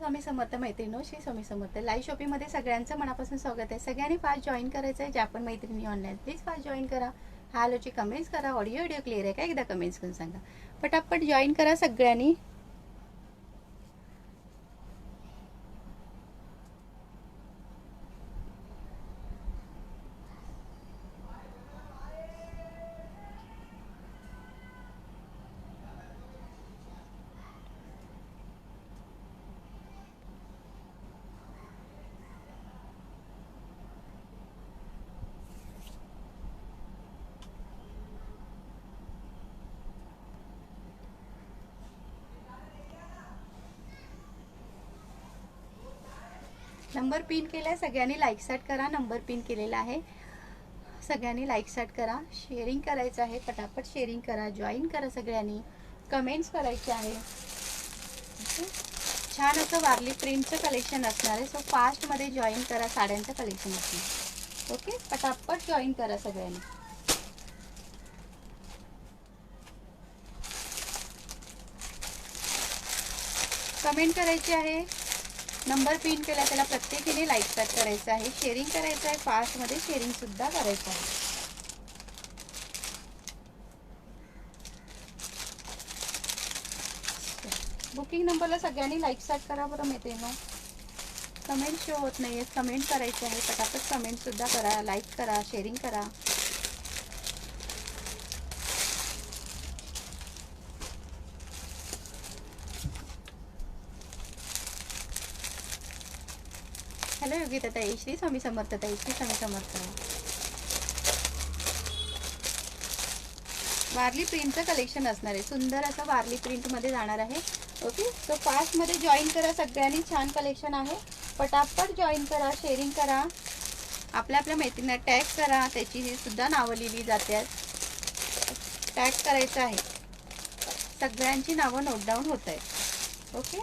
स्वामी समर्थ मैत्रिणींनो, श्री स्वामी समर्थ. लाईव्ह शॉपिंगमध्ये सगळ्यांचं मनापासून स्वागत आहे. सगळ्यांनी फास्ट जॉईन करायचं आहे. ज्या पण मैत्रिणी ऑनलाईन प्लीज फास्ट जॉईन करा. हॅलोची कमेंट्स करा. ऑडिओ क्लिअर आहे का एकदा कमेंट्स करून सांगा. पटापट जॉईन करा सगळ्यांनी. नंबर पिन केलाय, सगळ्यांनी लाईक स्टार्ट करा. नंबर पिन केलेला आहे, सगळ्यांनी लाईक स्टार्ट करा. शेअरिंग करायचं आहे, पटापट शेअरिंग करा. जॉईन करा सगळ्यांनी. कमेंट्स करायचे आहे. छान असं वारली प्रिंटचं कलेक्शन असणार आहे. सो फास्टमध्ये जॉईन करा. साड्यांचं कलेक्शन असणार. ओके, पटापट जॉईन करा सगळ्यांनी. कमेंट करायची आहे. नंबर पिन केला त्याला प्रत्येकीने लाईक स्टार्ट करायचं आहे. शेअरिंग करायचं आहे. फास्टमध्ये शेअरिंग सुद्धा करायचं आहे. बुकिंग नंबरला सगळ्यांनी लाईक स्टार्ट करा बरं मैत्रिणींनो. कमेंट शो होत नाहीये. कमेंट करायचे आहे. पटापट कमेंट सुद्धा करा. लाईक करा. शेअरिंग करा. हॅलो योगिता ताई, श्री स्वामी समर्थ ताई, श्री स्वामी समर्थ. वारली प्रिंटचं कलेक्शन असणार आहे. सुंदर असं वारली प्रिंटमध्ये जाणार आहे. ओके, सो फास्टमध्ये जॉईन करा सगळ्यांनी. छान कलेक्शन आहे. पटापट जॉईन करा. शेअरिंग करा. आपल्या मैत्रिणींना टॅग करा. त्याची सुद्धा नावं लिहिली जातात. टॅग करायचं आहे. सगळ्यांची नावं नोट डाऊन होत आहेत. ओके,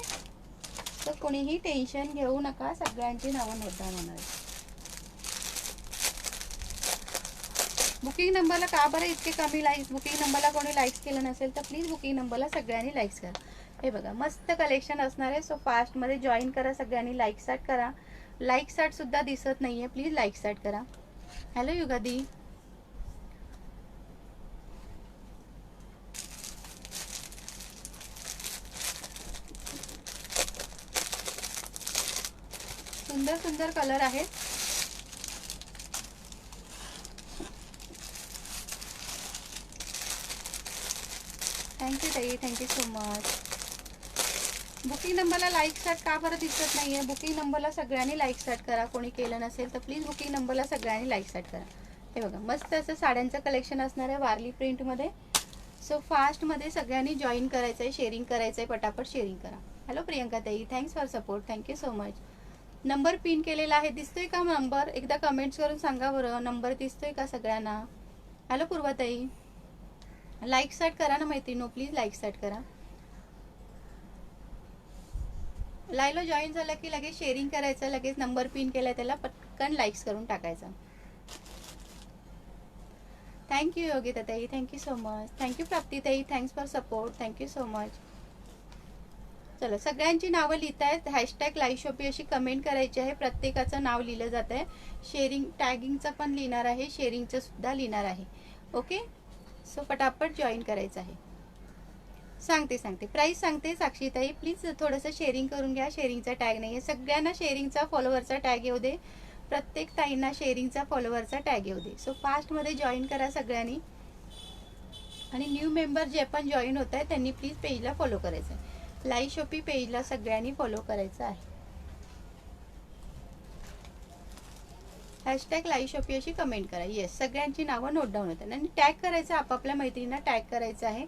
तर कोणीही टेन्शन घेऊ नका. सगळ्यांची नावं नोट डाऊन होणार आहे. बुकिंग नंबरला का बरं इतके कमी लाईक्स? बुकिंग नंबरला कोणी लाईक्स केलं नसेल तर प्लीज बुकिंग नंबरला सगळ्यांनी लाईक्स करा. हे बघा मस्त कलेक्शन असणार आहे. सो फास्टमध्ये जॉईन करा सगळ्यांनी. लाईक स्टार्ट करा. लाईक स्टार्ट सुद्धा दिसत नाहीये, प्लीज लाईक स्टार्ट करा. हॅलो युगादी, सुंदर सुंदर कलर आहेत. थँक्यू ताई, थँक्यू सो मच. बुकिंग नंबरला लाईक स्टार्ट का बरं दिसत नाहीये? बुकिंग नंबरला सगळ्यांनी लाईक स्टार्ट करा. कोणी केलं नसेल तर प्लीज बुकिंग नंबरला सगळ्यांनी लाईक स्टार्ट करा. हे बघा मस्त असं साड्यांचं कलेक्शन असणार आहे वारली प्रिंटमध्ये. सो फास्टमध्ये सगळ्यांनी जॉईन करायचं आहे. शेअरिंग करायचं आहे. पटापट शेअरिंग करा. हॅलो प्रियंका ताई, thanks for support. Thank you so much. Number pin केलेला आहे. दिसतोय का नंबर? एकदा कमेंट्स करून सांगा बरं. नंबर दिसतोय का सगळ्यांना? हॅलो पूर्वाताई, लाईक स्टार्ट करा ना मैत्रिणींनो, प्लीज लाईक स्टार्ट करा. लाईव्हला जॉईन झालं की लगेच शेअरिंग करायचं. लगेच नंबर पिन केलाय त्याला पटकन लाईक्स करून टाकायचा. थँक्यू योगिता ताई, थँक्यू सो मच. थँक्यू प्राप्ती ताई, thanks for support. Thank you so much. चला सगळ्यांची नावं लिहित आहेत. हॅशटॅग लाईव्ह शॉपिंग अशी कमेंट करायची आहे. प्रत्येकाचं नाव लिहिलं जात आहे. शेअरिंग टॅगिंगचं पण लिहिणार आहे. शेअरिंगचं सुद्धा लिहिणार आहे. ओके, सो पटापट जॉईन करायचं आहे. सांगते प्राइस सांगते. साक्षीताई प्लीज थोडंसं शेअरिंग करून घ्या. शेअरिंगचा टॅग नाही आहे. सगळ्यांना शेअरिंगचा फॉलोवरचा टॅग येऊ दे. प्रत्येक ताईंना शेअरिंगचा फॉलोवरचा टॅग येऊ दे. सो फास्टमध्ये जॉईन करा सगळ्यांनी. आणि न्यू मेंबर जे पण जॉईन होत आहे त्यांनी प्लीज पेजला फॉलो करायचं आहे. लाईव्ह शॉपिंग पेजला सगळ्यांनी फॉलो करायचं आहे. हॅशटॅग लाईव्ह शॉपिंग अशी कमेंट करा. येस, सगळ्यांची नावं नोट डाऊन होतात. आणि टॅग करायचं, आपापल्या मैत्रिणींना टॅग करायचं आहे.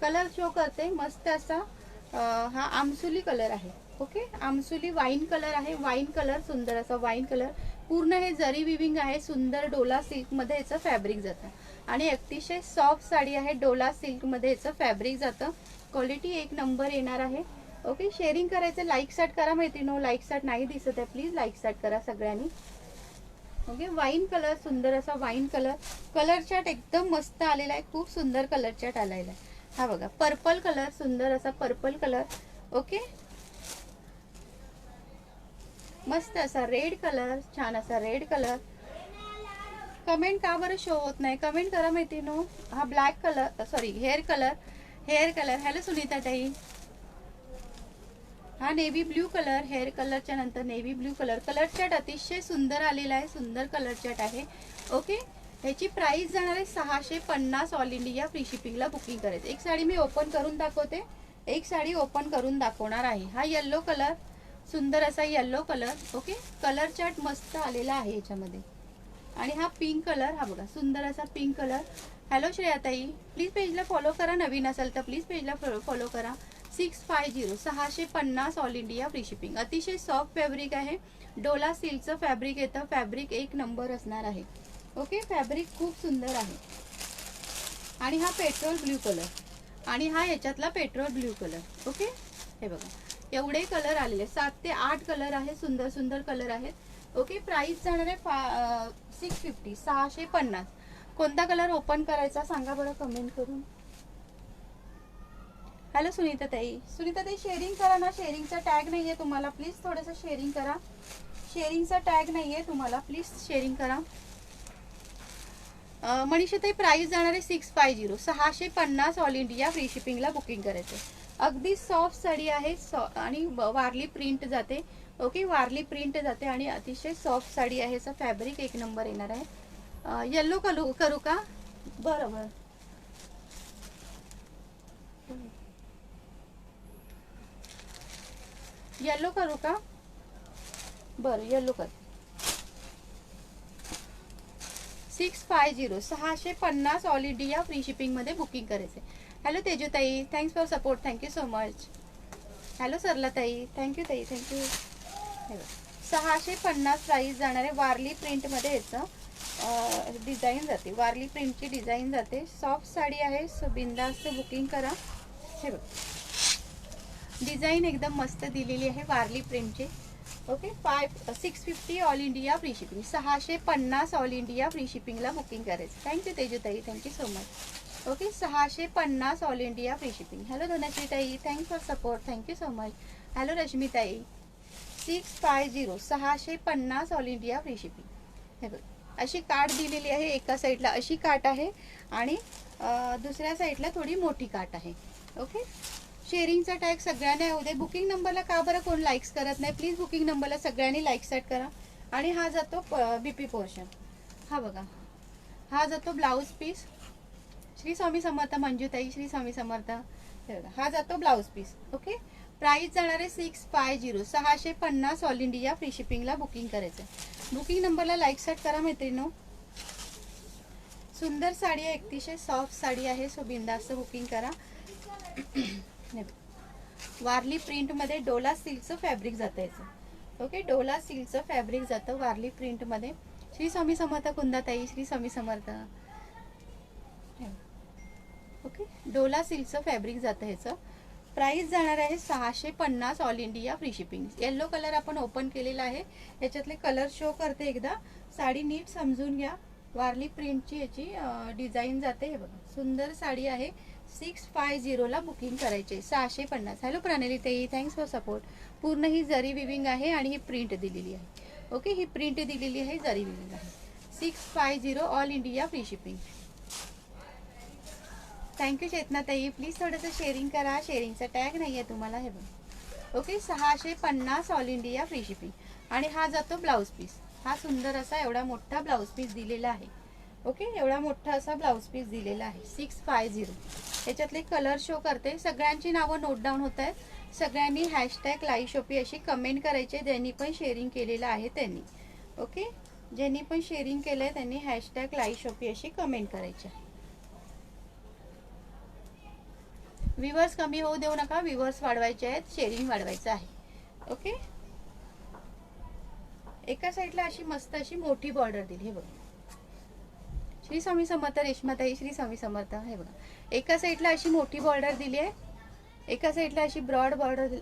कलर शो करते मस्त असा. हा आमसुली कलर आहे. ओके, आमसुली वाईन कलर आहे. वाईन कलर सुंदर असा वाईन कलर. पूर्ण हे जरी विविंग आहे. सुंदर डोला सिल्कमध्ये याचं फॅब्रिक जातं. आणि अतिशय सॉफ्ट साडी आहे. डोला सिल्कमध्ये याचं फॅब्रिक जातं. क्वालिटी एक नंबर येणार आहे. ओके, शेअरिंग करायचं. लाईक स्टार्ट करा मैत्रिणींनो. लाईक स्टार्ट नाही दिसत आहे, प्लीज लाईक स्टार्ट करा सगळ्यांनी. ओके, वाईन कलर सुंदर असा वाईन कलर. कलर चार्ट एकदम मस्त आलेला आहे. खूप सुंदर कलर चार्ट आलेला आहे. हा बघा पर्पल कलर, सुंदर असा पर्पल कलर. ओके, मस्त असा रेड कलर, छान असा रेड कलर. कमेंट का बरं शो होत नाही? कमेंट करा मैत्रिणीनो. हा black colour, sorry hair colour, hair colour. Hello Sunita ताई. हा नेव्ही ब्ल्यू कलर, हेअर कलरच्या नंतर navy blue colour. Colour chart अतिशय सुंदर आलेला आहे, सुंदर कलर चार्ट आहे. ओके, ह्याची प्राइस जाणार आहे 650 ऑल इंडिया फ्री शिपिंगला बुकिंग करायचं. एक साडी मी ओपन करून दाखवते, एक साडी ओपन करून दाखवणार आहे. हा येल्लो कलर, सुंदर असा yellow colour. Okay, colour chart मस्त आलेला आहे याच्यामध्ये. आणि हा पिंक कलर, हा बघा सुंदर असा पिंक कलर. हॅलो श्रेयाताई, प्लीज पेजला फॉलो करा. नवीन असेल तर प्लीज पेजला फॉलो करा. 650 650 ऑल इंडिया फ्री शिपिंग. अतिशय सॉफ्ट फॅब्रिक आहे, डोला सिल्कचं फॅब्रिक येतं. फॅब्रिक एक नंबर असणार आहे. ओके, फॅब्रिक खूप सुंदर आहे. आणि हा पेट्रोल ब्ल्यू कलर, आणि हा याच्यातला पेट्रोल ब्ल्यू कलर. ओके, हे बघा एवढे कलर आलेले, 7 ते 8 कलर आहे, सुंदर सुंदर कलर आहेत. ओके, प्राइस जाणार आहे 650 650. कोणता कलर ओपन करायचा सांगा बरं कमेंट करून. हॅलो सुनीता ताई, सुनीता ताई शेअरिंग करा ना. शेअरिंगचा टॅग नाहीये तुम्हाला, प्लीज थोडंसं शेअरिंग करा. शेअरिंगचा टॅग नाहीये तुम्हाला, प्लीज शेअरिंग करा. मनीषा ताई प्राइस जाणार आहे 650 650 ऑल इंडिया फ्री शिपिंगला बुकिंग करायचं. अगदी सॉफ्ट साडी आहे आणि वारली प्रिंट जाते. ओके, वारली प्रिंट जाते आणि अतिशय सॉफ्ट साडी आहे. असं फॅब्रिक एक नंबर येणार आहे. येल्लो करू का? बरोबर, येल्लो करू का? बरं येल्लो कर. 650 650 ऑल इंडिया फ्री शिपिंग मध्ये बुकिंग करायचे. हॅलो तेजूताई, thanks for support, thank you so much. Hello Sarala ताई, थँक्यू ताई, थँक्यू. 650 प्राइस जाणार आहे. वारली प्रिंट मध्ये याचं डिझाईन जाते, वारली प्रिंटची डिझाईन जाते. सॉफ्ट साडी आहे, सो बिंदास्त बुकिंग करा. हे बघ डिझाईन एकदम मस्त दिलेली आहे वारली प्रिंटची. Okay, 650 all India free shipping. 650 all India free शिपिंगला बुकिंग करायचं. थँक्यू तेजूताई, thank you so much. Okay, 650 all India free shipping. Hello Dhanashree ताई, thanks for support, thank you so much. Hello Rashmi ताई. 650 650 ऑल इंडिया फ्री शिपिंग. हे बघ अशी काट दिलेली आहे. एका साईडला अशी काट आहे आणि दुसऱ्या साईडला थोडी मोठी काट आहे. ओके, शेअरिंगचा टॅग सगळ्यांना येऊ दे. बुकिंग नंबरला का बरं कोण लाईक्स करत नाही? प्लीज बुकिंग नंबरला सगळ्यांनी लाईक सेट करा. आणि हा जातो बीपी पोर्शन. हा बघा हा जातो ब्लाऊज पीस. श्री स्वामी समर्थ मंजूताई, श्री स्वामी समर्थ. हे बघा हा जातो ब्लाऊज पीस. ओके, प्राइस जाणार आहे 650 650 ऑल इंडिया फ्री शिपिंगला बुकिंग करायचं. बुकिंग नंबरला लाईक सेट करा मैत्रिणींनो. सुंदर साडी आहे, अतिशय सॉफ्ट साडी आहे, सो बिंदास्त बुकिंग करा. वारली प्रिंट मध्ये डोला सिल्कचं फॅब्रिक जातं याचं. ओके, डोला सिल्कचं फॅब्रिक जातं वारली प्रिंट मध्ये. श्री स्वामी समर्थ कुंदाताई, श्री स्वामी समर्थ. ओके, डोला सिल्कचं फॅब्रिक जातं ह्याचं. प्राइस जाणार आहे 650 all India free shipping. Yellow colour आपण ओपन केलेला आहे, याच्यातले कलर शो करते. एकदा साडी नीट समजून घ्या. वारली प्रिंटची याची डिझाईन जाते. हे बघा सुंदर साडी आहे. 650 ला बुकिंग करायचे. 650. हॅलो प्राणली ताई, थँक्स फॉर सपोर्ट. पूर्ण ही जरी विविंग आहे आणि ही प्रिंट दिलेली आहे. ओके, ही प्रिंट दिलेली आहे, जरी विविंग आहे. 650 all India free shipping. Thank you Chetana ताई, प्लीज थोडंसं शेअरिंग करा. शेअरिंगचा टॅग नाही आहे तुम्हाला. हे बघा okay, 650 all India free shipping. आणि हा जातो ब्लाऊज पीस. हा सुंदर असा एवढा मोठा ब्लाऊज पीस दिलेला आहे. ओके, एवढा मोठा असा ब्लाऊज पीस दिलेला आहे. 650. याच्यातले कलर शो करते. सगळ्यांची नावं नोट डाऊन होत आहेत. सगळ्यांनी हॅशटॅग लाईव्ह शॉपी अशी कमेंट करायचे, ज्यांनी पण शेअरिंग केलेलं आहे त्यांनी. ओके, ज्यांनी पण शेअरिंग केलंय त्यांनी हॅशटॅग लाईव्ह शॉपी अशी कमेंट करायची. व्ह्यूअर्स कमी होऊ देऊ नका, व्ह्यूअर्स वाढवायचे आहेत, शेअरिंग वाढवायचं आहे. ओके, एका साईडला अशी मस्त अशी मोठी बॉर्डर दिली. हे बघा श्री स्वामी समर्थ रेश्माताई, श्री स्वामी समर्थ. हे बघा एका साईडला अशी मोठी बॉर्डर दिली आहे, एका साईडला अशी ब्रॉड बॉर्डर.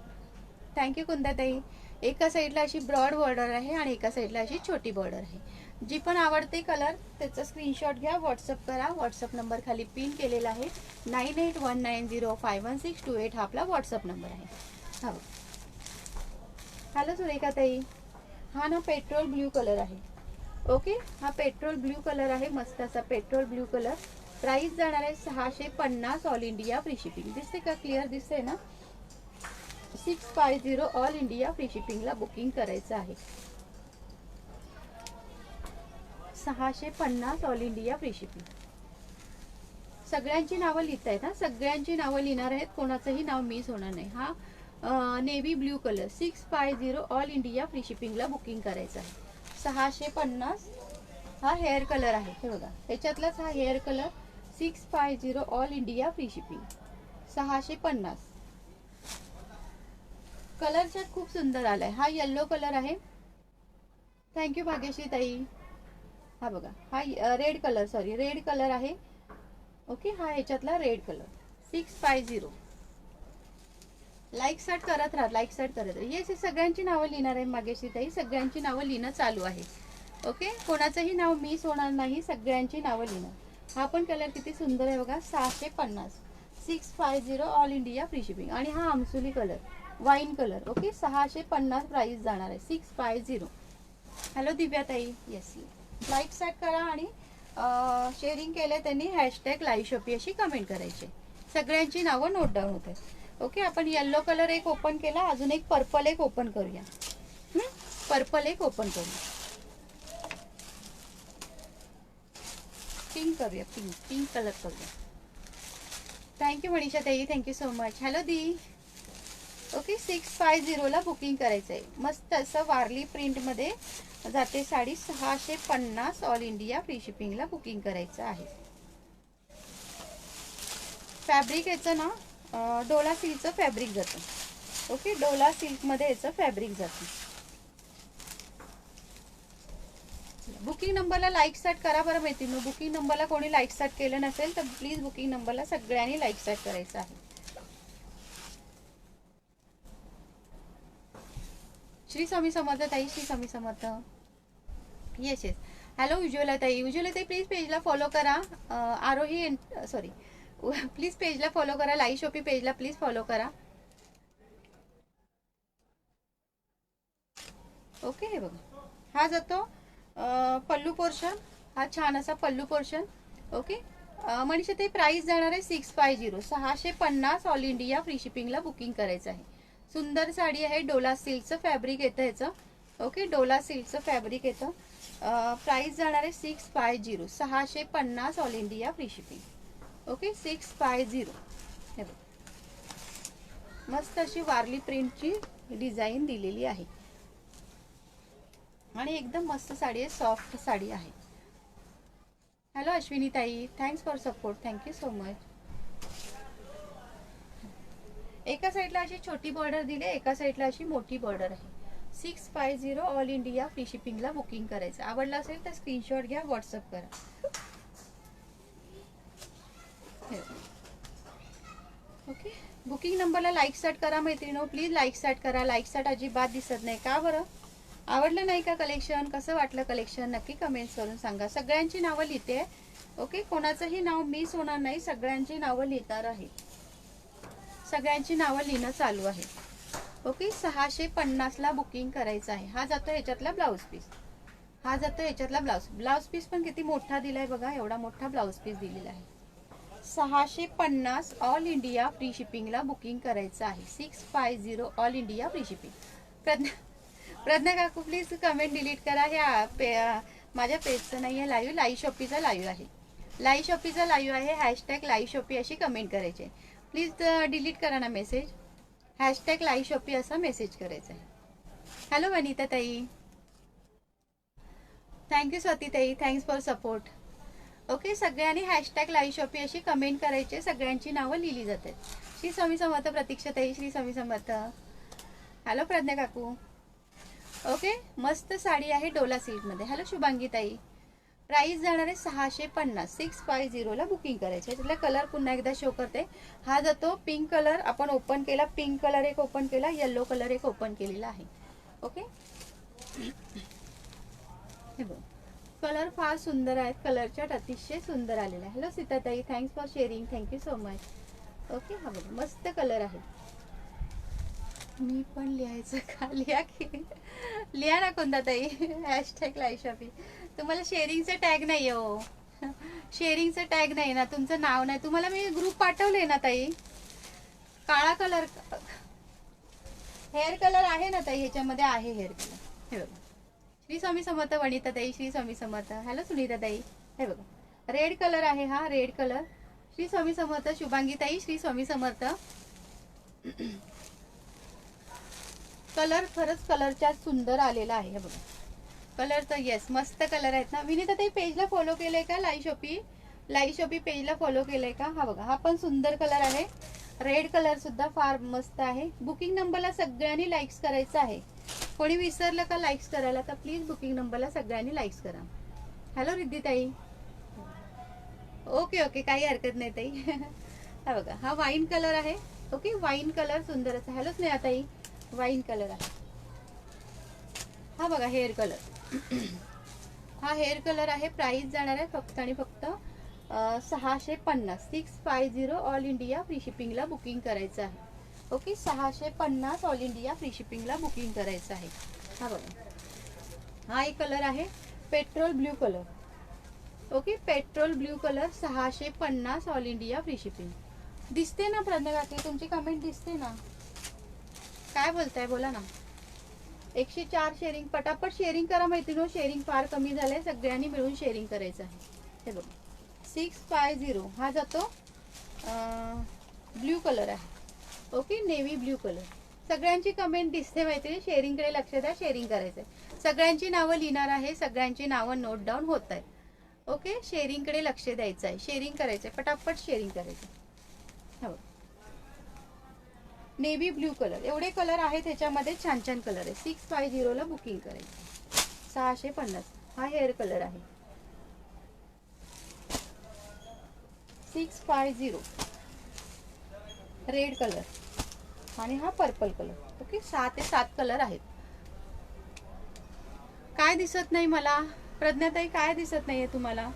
थँक्यू कुंदाताई. एका साईडला अशी ब्रॉड बॉर्डर आहे आणि एका साईडला अशी छोटी बॉर्डर आहे. जी पण आवडते कलर त्याचा स्क्रीनशॉट घ्या, व्हॉट्सअप करा. व्हॉट्सअप नंबर खाली पिन केलेला आहे. 9819051628 हा आपला व्हॉट्सअप नंबर आहे. हा हॅलो सुरेखा ताई, हा ना पेट्रोल ब्ल्यू कलर आहे. ओके, हा पेट्रोल ब्ल्यू कलर आहे, मस्त असा पेट्रोल ब्ल्यू कलर. प्राइस जाणार आहे 650 ऑल इंडिया फ्री शिपिंग. दिसते का, क्लिअर दिसते ना? 650 ऑल इंडिया फ्री शिपिंगला बुकिंग करायचं आहे. 650 ऑल इंडिया फ्री शिपिंग. सगळ्यांची नावं लिहिता आहेत, हा सगळ्यांची नावं लिहिणार आहेत, कोणाचंही नाव मिस होणार नाही. हा navy blue colour 650 all India free शिपिंगला बुकिंग करायचं आहे. 650 हा हेअर कलर आहे, हे बघा ह्याच्यातलाच हा hair colour. 650 all India free shipping. 650. Colour chart खूप सुंदर आलाय. हा येल्लो कलर आहे. थँक्यू भाग्यश्री ताई. हा बघा, हा red colour, sorry red colour आहे. ओके, हा ह्याच्यातला रेड कलर. 650. लाईक स्टार्ट करत राहा, लाईक स्टार्ट करत राहा. येस, सगळ्यांची नावं लिहिणार आहे भाग्यश्री ताई, सगळ्यांची नावं लिहिणं चालू आहे. ओके, कोणाचंही नाव मिस होणार नाही, सगळ्यांची नावं लिहिणार. हा पण कलर किती सुंदर आहे बघा. 650. 650 ऑल इंडिया फ्री शिपिंग. आणि हा आमसुली colour, wine colour. Okay, 650 price जाणार आहे. 650. हॅलो दिव्याताई, येस, लाईक स्टार्ट करा आणि शेअरिंग केलं त्यांनी हॅशटॅग लाईव्ह शॉपी अशी कमेंट करायची. सगळ्यांची नावं नोट डाऊन होत आहेत. ओके, आपण येल्लो कलर एक ओपन केला, अजून एक पर्पल एक ओपन करूया. पर्पल एक ओपन करूया, पिंक करूया, पिंक पिंक कलर करूया. थँक्यू मनीषा ताई, थँक्यू सो मच. हॅलो दी. ओके, 650 बुकिंग करायचं आहे. मस्त असं वारली प्रिंटमध्ये जाते साडी. 650 ऑल इंडिया फ्री शिपिंगला बुकिंग करायचं आहे. फॅब्रिक याचं ना डोला सिल्कचं फॅब्रिक जातं. ओके, डोला सिल्कमध्ये याचं फॅब्रिक जातं. बुकिंग नंबरला लाईक स्टार्ट करा बरं मैत्रिणी. बुकिंग नंबरला कोणी लाईक स्टार्ट केलं नसेल तर प्लीज बुकिंग नंबरला सगळ्यांनी लाईक स्टार्ट करायचं आहे. श्री स्वामी समर्थ ताई, Shri Swami Samarth. Yes yes. Hello Ujjwala ताई, उज्ज्वला ताई प्लीज पेजला फॉलो करा. आरोही सॉरी, प्लीज पेजला फॉलो करा. लाईव्ह शॉपी पेजला प्लीज फॉलो करा. ओके, हे बघा हा जातो पल्लू पोर्शन. हा छान असा पल्लू पोर्शन. ओके, मनीषा ते प्राइस जाणार आहे 650. 650 ऑल इंडिया फ्री शिपिंगला बुकिंग करायचं आहे. सुंदर साडी आहे, डोला सिल्कचं फॅब्रिक येतं ह्याचं. ओके, डोला सिल्कचं फॅब्रिक येतं. प्राइस जाणार आहे 650. 650 all India free shipping. Okay, 650. हे बघ, मस्त अशी वारली प्रिंटची डिझाईन दिलेली आहे आणि एकदम मस्त साडी आहे, सॉफ्ट साडी आहे. हॅलो अश्विनी ताई, thanks for support, thank you so much. एका साईडला अशी छोटी बॉर्डर दिली, एका साईडला अशी मोठी बॉर्डर आहे. 650 ऑल इंडिया फ्री शिपिंगला बुकिंग करायचं. आवडलं असेल तर स्क्रीनशॉट घ्या, व्हॉट्सअप करा. ओके, बुकिंग नंबरला लाईक स्टार्ट करा मैत्रिणो, प्लीज लाईक स्टार्ट करा. लाईक स्टार्ट अजिबात दिसत नाही का बरं? आवडलं नाही का कलेक्शन? कसं वाटलं कलेक्शन? नक्की कमेंट्स करून सांगा. सगळ्यांची नावं लिहिते. ओके, कोणाचंही नाव मिस होणार नाही, सगळ्यांची नावं लिहिणार आहे. सगळ्यांची नावं लिहिणं चालू आहे. ओके, 650ला बुकिंग करायचं आहे. हा जातो ह्याच्यातला ब्लाऊज पीस. हा जातो ह्याच्यातला ब्लाऊज पीस पण किती मोठा दिलाय बघा, एवढा मोठा ब्लाऊज पीस दिलेला आहे. 650 ऑल इंडिया फ्री शिपिंगला बुकिंग करायचं आहे. 650 all India free shipping. Pragya काकू प्लीज कमेंट डिलीट करा. ह्या माझ्या पेजचं नाही आहे लाईव्ह, लाईव्ह शॉपीचा लाईव्ह आहे. लाईव्ह शॉपीचा लाईव्ह आहे. हॅशटॅग लाईव्ह शॉपी अशी कमेंट करायची. प्लीज डिलीट करा ना मेसेज. हॅशटॅग लाईव्ह शॉपी असा मेसेज करायचा आहे. हॅलो वनिता ताई, थँक्यू स्वाती ताई, थँक्स फॉर सपोर्ट. ओके, सगळ्यांनी हॅशटॅग लाईव्ह शॉपी अशी कमेंट करायची. सगळ्यांची नावं लिहिली जातात. श्री स्वामी समर्थ प्रतीक्षा ताई, श्री स्वामी समर्थ. हॅलो प्रज्ञा काकू. ओके, मस्त साडी आहे डोला सिल्कमध्ये. हॅलो शुभांगी ताई. प्राइस जाणार आहे 650. 650ला बुकिंग करायचे. त्यातला कलर पुन्हा एकदा शो करते. हा जातो पिंक कलर, आपण ओपन केला. पिंक कलर एक ओपन केला, येल्लो कलर एक ओपन केलेला आहे. ओके, हे बघ कलर फार सुंदर आहेत, कलर चार्ट अतिशय सुंदर आलेला आहे. हॅलो सीताताई, thanks for sharing, thank you so much. Okay, हा बघा मस्त कलर आहे. मी पण लिहायचं का? लिहा की, लिहा ना कोणता ताई. Hashtag live shopping. तुम्हाला शेअरिंगचं टॅग नाही हो, शेअरिंगचं टॅग नाही ना, तुमचं नाव नाही. तुम्हाला मी ग्रुप पाठवले ना ताई. काळा कलर हेअर कलर आहे ना ताई, ह्याच्यामध्ये आहे हेअर कलर. हे बघा, श्री स्वामी समर्थ वनिता ताई, श्री स्वामी समर्थ. हॅलो सुनीता ताई, हे बघा रेड कलर आहे हा, रेड कलर. श्री स्वामी समर्थ शुभांगी ताई, श्री स्वामी समर्थ. कलर खरंच कलरच्या सुंदर आलेला आहे. हे बघा कलर तर येस मस्त कलर आहेत ना. विनीता ताई पेजला फॉलो केलंय का? लाईव्ह शॉपी पेजला फॉलो केलंय का? हा बघा हा पण सुंदर कलर आहे. रेड कलर सुद्धा फार मस्त आहे. बुकिंग नंबरला सगळ्यांनी लाईक्स करायचं आहे. कोणी विसरलं का लाईक्स करायला, तर प्लीज बुकिंग नंबरला सगळ्यांनी लाईक्स करा. हॅलो रिद्धी ताई. ओके ओके, काही हरकत नाही ताई. हा बघा हा वाईन कलर आहे. ओके, वाईन कलर सुंदर असा. हॅलो स्नेहा ताई, वाईन कलर आहे. हा बघा हेअर कलर. हा हेअर कलर आहे. प्राइस जाणार आहे फक्त आणि फक्त 650. 650 ऑल इंडिया फ्री शिपिंगला बुकिंग करायचं आहे. ओके, 650 ऑल इंडिया फ्री शिपिंगला बुकिंग करायचं आहे. हा बघा हा एक कलर आहे petrol blue colour. Okay, petrol blue colour 650 all India free shipping. दिसते ना प्रज्ञा काकी, तुमची कमेंट दिसते ना? काय बोलताय बोला ना. 104 शेअरिंग, पटापट शेअरिंग करा मैत्रिणी. शेअरिंग फार कमी झालंय, सगळ्यांनी मिळून शेअरिंग करायचं आहे. हे बघा 650 हा जातो ब्ल्यू कलर आहे. Okay, navy blue colour. सगळ्यांची कमेंट दिसते मैत्रिणी. शेअरिंगकडे लक्ष द्या, शेअरिंग करायचंय. सगळ्यांची नावं लिहिणार आहे, सगळ्यांची नावं नोट डाऊन होत आहेत. ओके, शेअरिंगकडे लक्ष द्यायचं आहे, शेअरिंग करायचंय, पटापट शेअरिंग करायचं. हो, नेव्ही ब्ल्यू कलर. एवढे कलर आहेत ह्याच्यामध्ये, छान छान कलर आहे. 650 ला बुकिंग करायचं. 650 हा हेअर कलर आहे. 650 रेड कलर आणि हा पर्पल कलर. ओके, 6 ते 7 कलर आहेत. काय दिसत नाही मला प्रज्ञाताई? काय दिसत नाहीये तुम्हाला?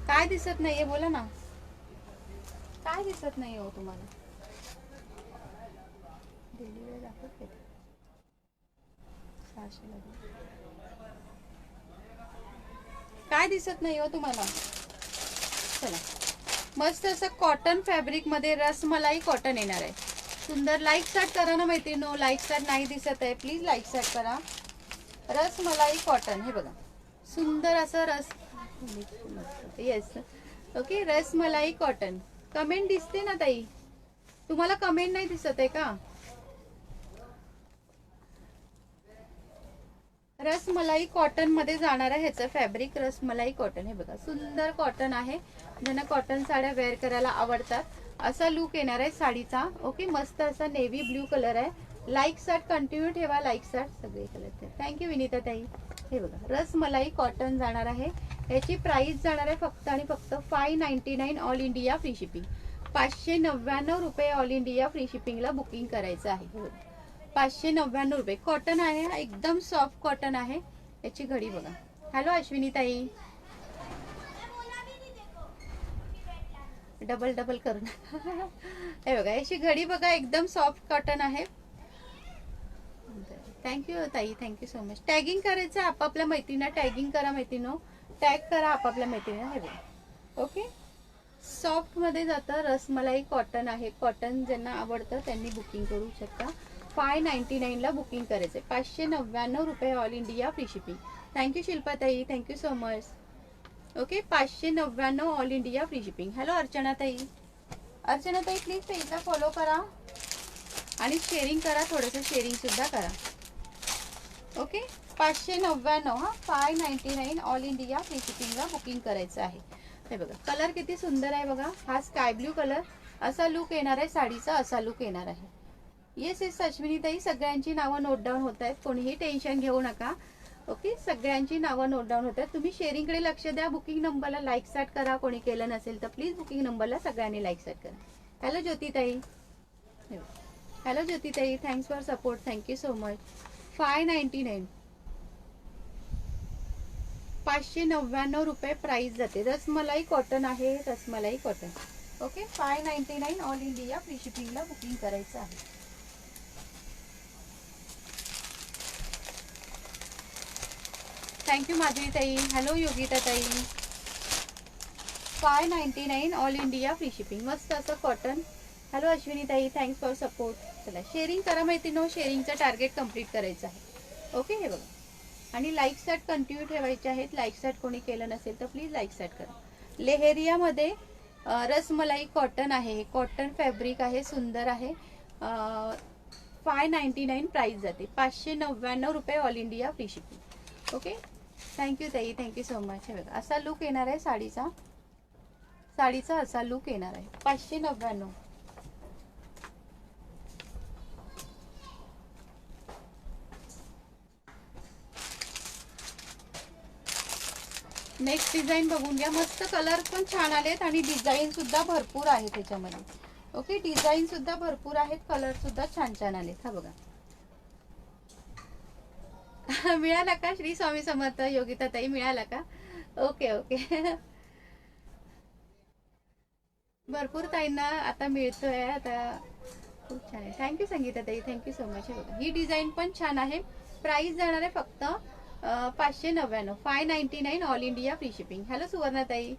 काय दिसत नाहीये बोला ना. काय दिसत नाहीये हो तुम्हाला? काय दिसत नाही हो तुम्हाला? चला, मस्त असं कॉटन फॅब्रिक मध्ये रसमलाई कॉटन येणार आहे. सुंदर. लाईक स्टार्ट करा ना मैत्रिणींनो. लाईक स्टार्ट नाही दिसत आहे, प्लीज लाईक स्टार्ट करा. रसमलाई कॉटन. हे बघा सुंदर असं yes. Okay, rasmalai cotton. Comment दिसते ना ताई? तुम्हाला कमेंट नाही दिसत आहे का? रसमलाई कॉटन मध्ये जाणार आहे ह्याचं फॅब्रिक. रसमलाई कॉटन. हे बघा सुंदर कॉटन आहे. ज्यांना कॉटन साड्या वेअर करायला आवडतात असा लुक येणार आहे साडीचा. ओके, मस्त असा नेव्ही ब्ल्यू कलर आहे. लाईक स्टार्ट कंटिन्यू ठेवा, लाईक स्टार्ट सगळे कलर. थँक्यू विनीता ताई. हे बघा रसमलाई कॉटन जाणार आहे. याची प्राइस जाणार आहे फक्त आणि फक्त 599 ऑल इंडिया फ्री शिपिंग. 599 रुपये ऑल इंडिया फ्री शिपिंगला बुकिंग करायचं आहे. 599 रुपये. कॉटन आहे, एकदम सॉफ्ट कॉटन आहे. याची घडी बघा. हॅलो अश्विनी ताई, डबल डबल करून. हे बघा याची घडी बघा, एकदम सॉफ्ट कॉटन आहे. थँक्यू ताई, थँक्यू सो मच. टॅगिंग करायचं आपापल्या मैत्रिणींना. टॅगिंग करा मैत्रिणींनो, टॅग करा आपापल्या मैत्रिणींना. हे बघा ओके, सॉफ्ट मध्ये जातं. रसमलाई कॉटन आहे. कॉटन ज्यांना आवडतं त्यांनी बुकिंग करू शकता. 599 ला बुकिंग करायचंय. 599 रुपये all India free shipping. Thank you Shilpa ताई, thank you so much. Okay, 599 all India free shipping. Hello Archana ताई. अर्चना ताई प्लीज पेजला फॉलो करा आणि शेअरिंग करा, थोडंसं शेअरिंग सुद्धा करा. ओके, 599 हा 599 ऑल इंडिया फ्री शिपिंगला बुकिंग करायचं आहे. हे बघा कलर किती सुंदर आहे बघा. हा स्काय ब्ल्यू कलर. असा लुक येणार आहे साडीचा, असा लुक येणार आहे. येस येस अश्विनी ताई, सगळ्यांची नावं नोट डाऊन होत आहेत, कोणीही टेन्शन घेऊ नका. ओके, सगळ्यांची नावं नोट डाऊन होत आहेत. तुम्ही शेअरिंगकडे लक्ष द्या. बुकिंग नंबरला लाईक स्टार्ट करा. कोणी केलं नसेल तर प्लीज बुकिंग नंबरला सगळ्यांनी लाईक स्टार्ट करा. हॅलो ज्योती ताई. हॅलो ज्योती ताई, thanks for support, thank you so much. 599 599 रुपये प्राइस जाते. रसमलाई कॉटन आहे, rasmalai cotton. Okay, 599 all India free शिपिंगला बुकिंग करायचं आहे. थँक्यू माधुरी ताई. हॅलो योगिता ताई. 599 ऑल इंडिया फ्री शिपिंग. मस्त असं कॉटन. हॅलो अश्विनी ताई, थँक्स फॉर सपोर्ट. चला शेअरिंग करा मैत्रिणींनो, शेअरिंगचं टार्गेट कंप्लीट करायचं आहे. ओके, हे बघा. आणि लाईक सॅट कंटिन्यू ठेवायचे आहेत. लाईक सॅट कोणी केलं नसेल तर प्लीज लाईक सॅट करा. लेहेरियामध्ये रसमलाई कॉटन आहे. कॉटन फॅब्रिक आहे, सुंदर आहे. 599 प्राइस जाते. 599 रुपये all India free shipping. Okay, thank you ताई, थँक्यू सो मच. हे बघा असा लुक येणार आहे साडीचा. साडीचा असा लुक येणार आहे. 599. नेक्स्ट डिझाईन बघून घ्या. मस्त कलर पण छान आलेत आणि डिझाईन सुद्धा भरपूर आहे त्याच्यामध्ये. ओके, डिझाईन सुद्धा भरपूर आहेत, कलर सुद्धा छान छान आलेत. हा बघा. मिळाला का? श्री स्वामी समर्थ. योगिता ताई मिळाला का? Okay okay. भरपूर ताईंना आता मिळतोय. आता खूप छान आहे. थँक्यू संगीता ताई, थँक्यू सो मच. बघा ही डिझाईन पण छान आहे. प्राइस जाणार आहे फक्त 599. 599 all India free shipping. Hello Suvarna ताई.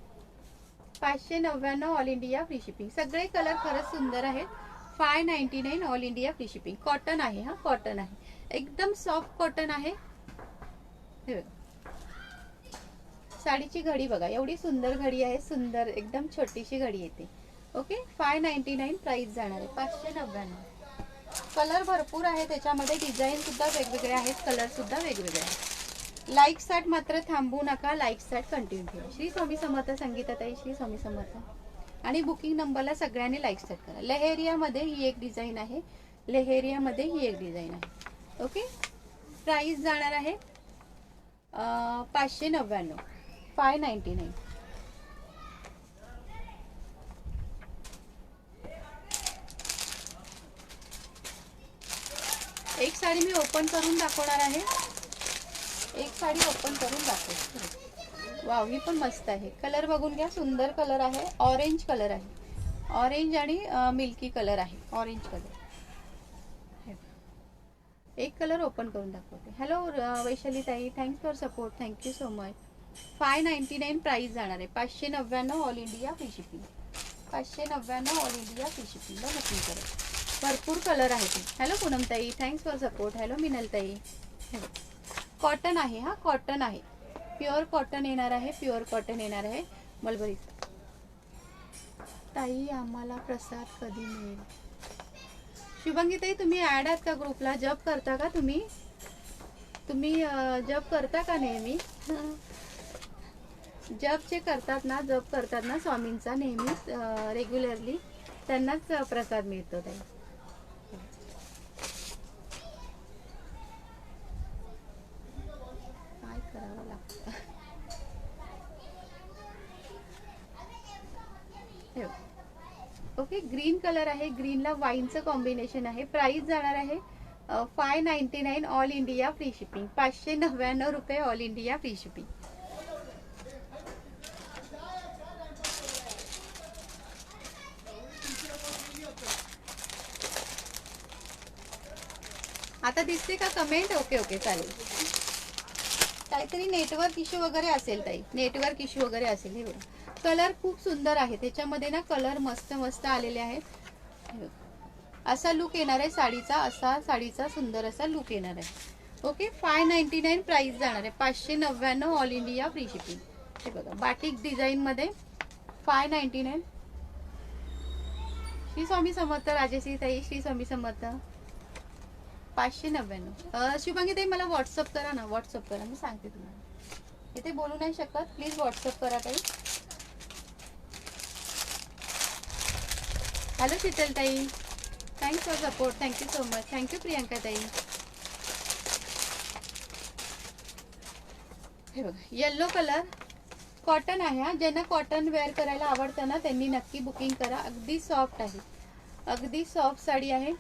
599 ऑल इंडिया फ्री शिपिंग. सगळे कलर खरंच सुंदर आहेत. 599 all India free shipping. Cotton आहे, हा कॉटन आहे, एकदम सॉफ्ट कॉटन आहे. हे बघा साडीची घडी बघा, एवढी सुंदर घडी आहे. सुंदर एकदम छोटीशी घडी येते. ओके, 599 प्राइस जाणार आहे. 599. कलर भरपूर आहे त्याच्यामध्ये. डिझाईन सुद्धा वेगवेगळे आहेत, कलर सुद्धा वेगवेगळे आहेत. लाईक सॅट मात्र थांबू नका. लाईक सॅट कंटिन्यू ठेवा. श्री स्वामी समर्थ संगीता ताई, श्री स्वामी समर्थ. आणि बुकिंग नंबरला सगळ्यांनी लाईक सॅट करा. लेहेरियामध्ये ही एक डिझाईन आहे. लेहेरियामध्ये ही एक डिझाईन आहे. ओके, प्राइस जाणार आहे 599. 599. एक साडी मी ओपन करून दाखवणार आहे. एक साडी ओपन करून दाखवते. वाव, ही पण मस्त आहे. कलर बघून घ्या, सुंदर कलर आहे. ऑरेंज कलर आहे. ऑरेंज आणि मिल्की कलर आहे. Orange colour. एक कलर ओपन करून दाखवते. हॅलो वैशाली ताई, thanks for support. Thank you so much. 599 price जाणार आहे. 599 all India free shipping. 599 all India free शिपिंगला बुकिंग करा. भरपूर कलर आहेत. हॅलो पूनम ताई, thanks for support. Hello Minal ताई. कॉटन आहे, हा कॉटन आहे. प्युअर कॉटन येणार आहे. प्युअर कॉटन येणार आहे. मलबरी ताई, आम्हाला प्रसाद कधी मिळेल? शुभंगी ताई, तुम्ही ऍड आहात का ग्रुपला? जॉब करता का तुम्ही? तुम्ही जॉब करता का नेहमी? जॉब करतात ना स्वामींचा नेहमीच रेग्युलरली, त्यांनाच प्रसाद मिळतो ताई. काय करावं लागतं? ओके, ग्रीन कलर आहे. ग्रीनला वाईनचं कॉम्बिनेशन आहे. प्राइस जाणार आहे 599 ऑल इंडिया फ्री शिपिंग. 599 रुपये ऑल इंडिया फ्री शिपिंग. आता दिसते का कमेंट? ओके ओके, चालेल. काहीतरी नेटवर्क इश्यू वगैरे असेल ताई, नेटवर्क इश्यू वगैरे असेल. हे बघा, कलर खूप सुंदर आहे त्याच्यामध्ये ना. कलर मस्त मस्त आलेले आहेत. असा लुक येणार आहे साडीचा. असा साडीचा सुंदर असा लुक येणार आहे. ओके, 599 प्राइस जाणार आहे. 599 ऑल इंडिया फ्री शिपिंग. हे बघा, बाटिक डिझाईन मध्ये 599. श्री स्वामी समर्थ राजेश्री ताई, श्री स्वामी समर्थ. 599. शुभांगी ताई, मला व्हॉट्सअप करा ना. व्हॉट्सअप करा, मी सांगते तुम्हाला. इथे बोलू नाही शकत, प्लीज व्हॉट्सअप करा ताई. हॅलो शीतल ताई, thanks for support. Thank you so much. Thank you Priyanka ताई. हे बघा, येल्लो कलर कॉटन आहे. हा, ज्यांना कॉटन वेअर करायला आवडतं ना त्यांनी नक्की बुकिंग करा. अगदी सॉफ्ट आहे, अगदी सॉफ्ट साडी आहे.